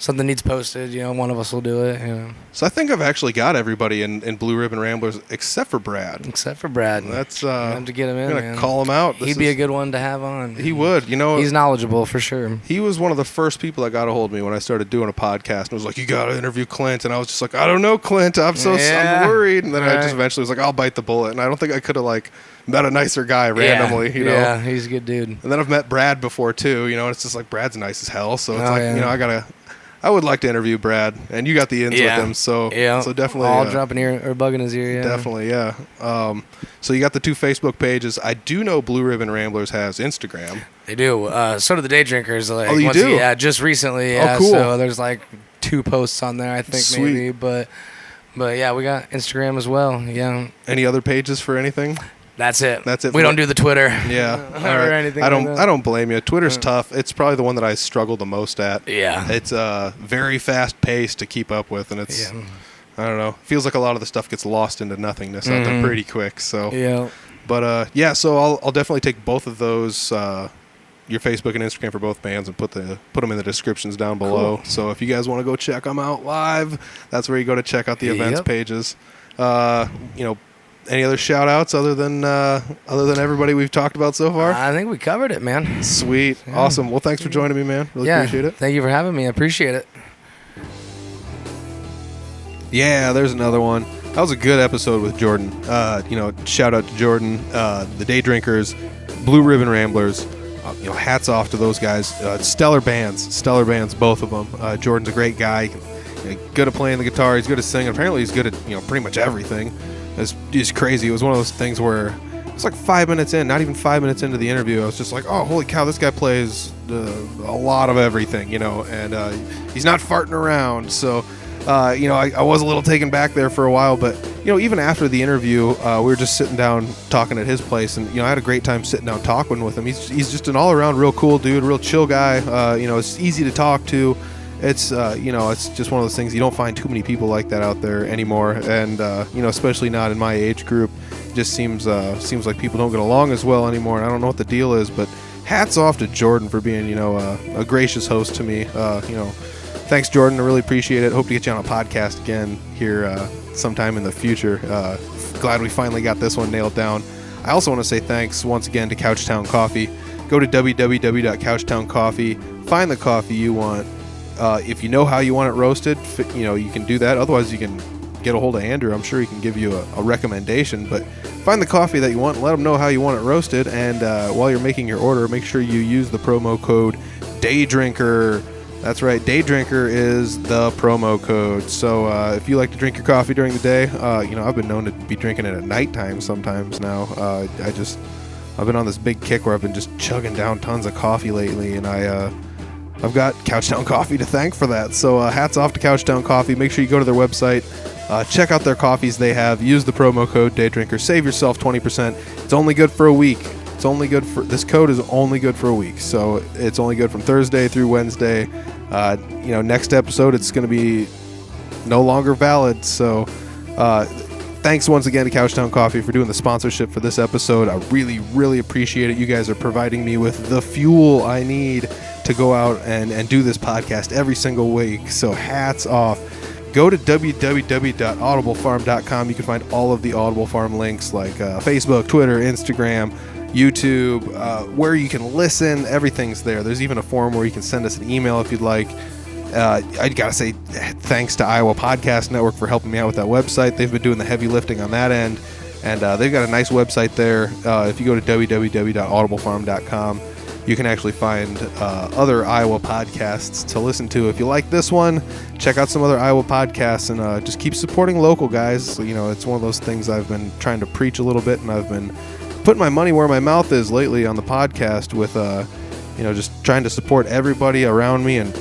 something needs posted, one of us will do it. So I think I've actually got everybody in Blue Ribbon Ramblers except for Brad. That's I have to get him in. I'm gonna call him out. He'd be a good one to have on. He would. He's knowledgeable for sure. He was one of the first people that got a hold of me when I started doing a podcast, and was like, "You got to interview Clint." And I was just like, "I don't know, Clint. I'm worried." And then I just eventually was like, "I'll bite the bullet." And I don't think I could have met a nicer guy randomly. Yeah, he's a good dude. And then I've met Brad before too. And it's just like Brad's nice as hell. So it's I would like to interview Brad, and you got the ins with him, so definitely. I'll drop an ear or bug in his ear. Yeah. Definitely, yeah. So you got the 2 Facebook pages. I do know Blue Ribbon Ramblers has Instagram. They do. So do the Day Drinkers. Oh, you do? Yeah, just recently. Yeah, oh, cool. So there's 2 posts on there, I think. Sweet. Maybe, but yeah, we got Instagram as well. Yeah. Any other pages for anything? That's it. We don't do the Twitter. Yeah. or anything. I don't blame you. Twitter's tough. It's probably the one that I struggle the most at. Yeah. It's very fast paced to keep up with, and it's I don't know. Feels like a lot of the stuff gets lost into nothingness out there pretty quick. So yeah. But so I'll definitely take both of those, your Facebook and Instagram for both bands, and put them in the descriptions down below. Cool. So if you guys want to go check them out live, that's where you go to check out the events pages. Any other shout outs other than everybody we've talked about so far? I think we covered it, man. Sweet. Yeah. Awesome. Well, thanks for joining me, man. Really appreciate it. Thank you for having me. I appreciate it. Yeah, there's another one. That was a good episode with Jordan. Shout out to Jordan, the Day Drinkers, Blue Ribbon Ramblers. Hats off to those guys. Stellar bands, both of them. Jordan's a great guy. Good at playing the guitar. He's good at singing. Apparently, he's good at pretty much everything. It's just crazy. It was one of those things where it's 5 minutes in, not even 5 minutes into the interview, I was just like, oh, holy cow, this guy plays a lot of everything, and he's not farting around. So, I was a little taken back there for a while, but, even after the interview, we were just sitting down talking at his place, and, I had a great time sitting down talking with him. He's just an all-around real cool dude, real chill guy. It's easy to talk to. It's it's just one of those things. You don't find too many people like that out there anymore, and especially not in my age group. It just seems like people don't get along as well anymore, and I don't know what the deal is. But hats off to Jordan for being a gracious host to me. Thanks, Jordan. I really appreciate it. Hope to get you on a podcast again here sometime in the future. Glad we finally got this one nailed down. I also want to say thanks once again to Couchtown Coffee. Go to www.couchtowncoffee. Find the coffee you want. If you know how you want it roasted, you can do that. Otherwise, you can get a hold of Andrew. I'm sure he can give you a recommendation. But find the coffee that you want and let him know how you want it roasted. And while you're making your order, make sure you use the promo code DAYDRINKER. That's right. Daydrinker is the promo code. So if you like to drink your coffee during the day, I've been known to be drinking it at nighttime sometimes now. I've been on this big kick where I've been just chugging down tons of coffee lately, and I've got Couchtown Coffee to thank for that. So hats off to Couchtown Coffee. Make sure you go to their website, check out their coffees they have, use the promo code DAYDRINKER, save yourself 20%. It's only good for a week. This code is only good for a week. So it's only good from Thursday through Wednesday. Next episode it's going to be no longer valid. So thanks once again to Couchtown Coffee for doing the sponsorship for this episode. I really, really appreciate it. You guys are providing me with the fuel I need to go out and do this podcast every single week. So hats off. Go to www.audiblefarm.com. You can find all of the Audible Farm links like Facebook, Twitter, Instagram, YouTube, where you can listen. Everything's there. There's even a form where you can send us an email if you'd like. I gotta say thanks to Iowa Podcast Network for helping me out with that website. They've been doing the heavy lifting on that end. And they've got a nice website there. If you go to www.audiblefarm.com, you can actually find other Iowa podcasts to listen to. If you like this one, check out some other Iowa podcasts, and just keep supporting local guys. You know, it's one of those things I've been trying to preach a little bit, and I've been putting my money where my mouth is lately on the podcast with, just trying to support everybody around me, and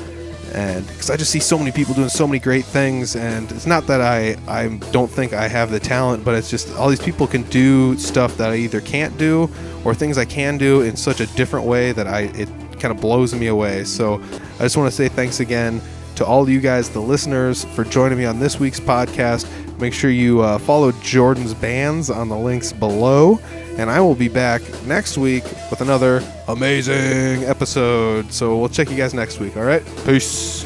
because I just see so many people doing so many great things, and it's not that I don't think I have the talent, but it's just all these people can do stuff that I either can't do or things I can do in such a different way that it kind of blows me away. So I just want to say thanks again to all of you guys, the listeners, for joining me on this week's podcast. Make sure you follow Jordan's bands on the links below, and I will be back next week with another amazing episode. So we'll check you guys next week. All right, peace.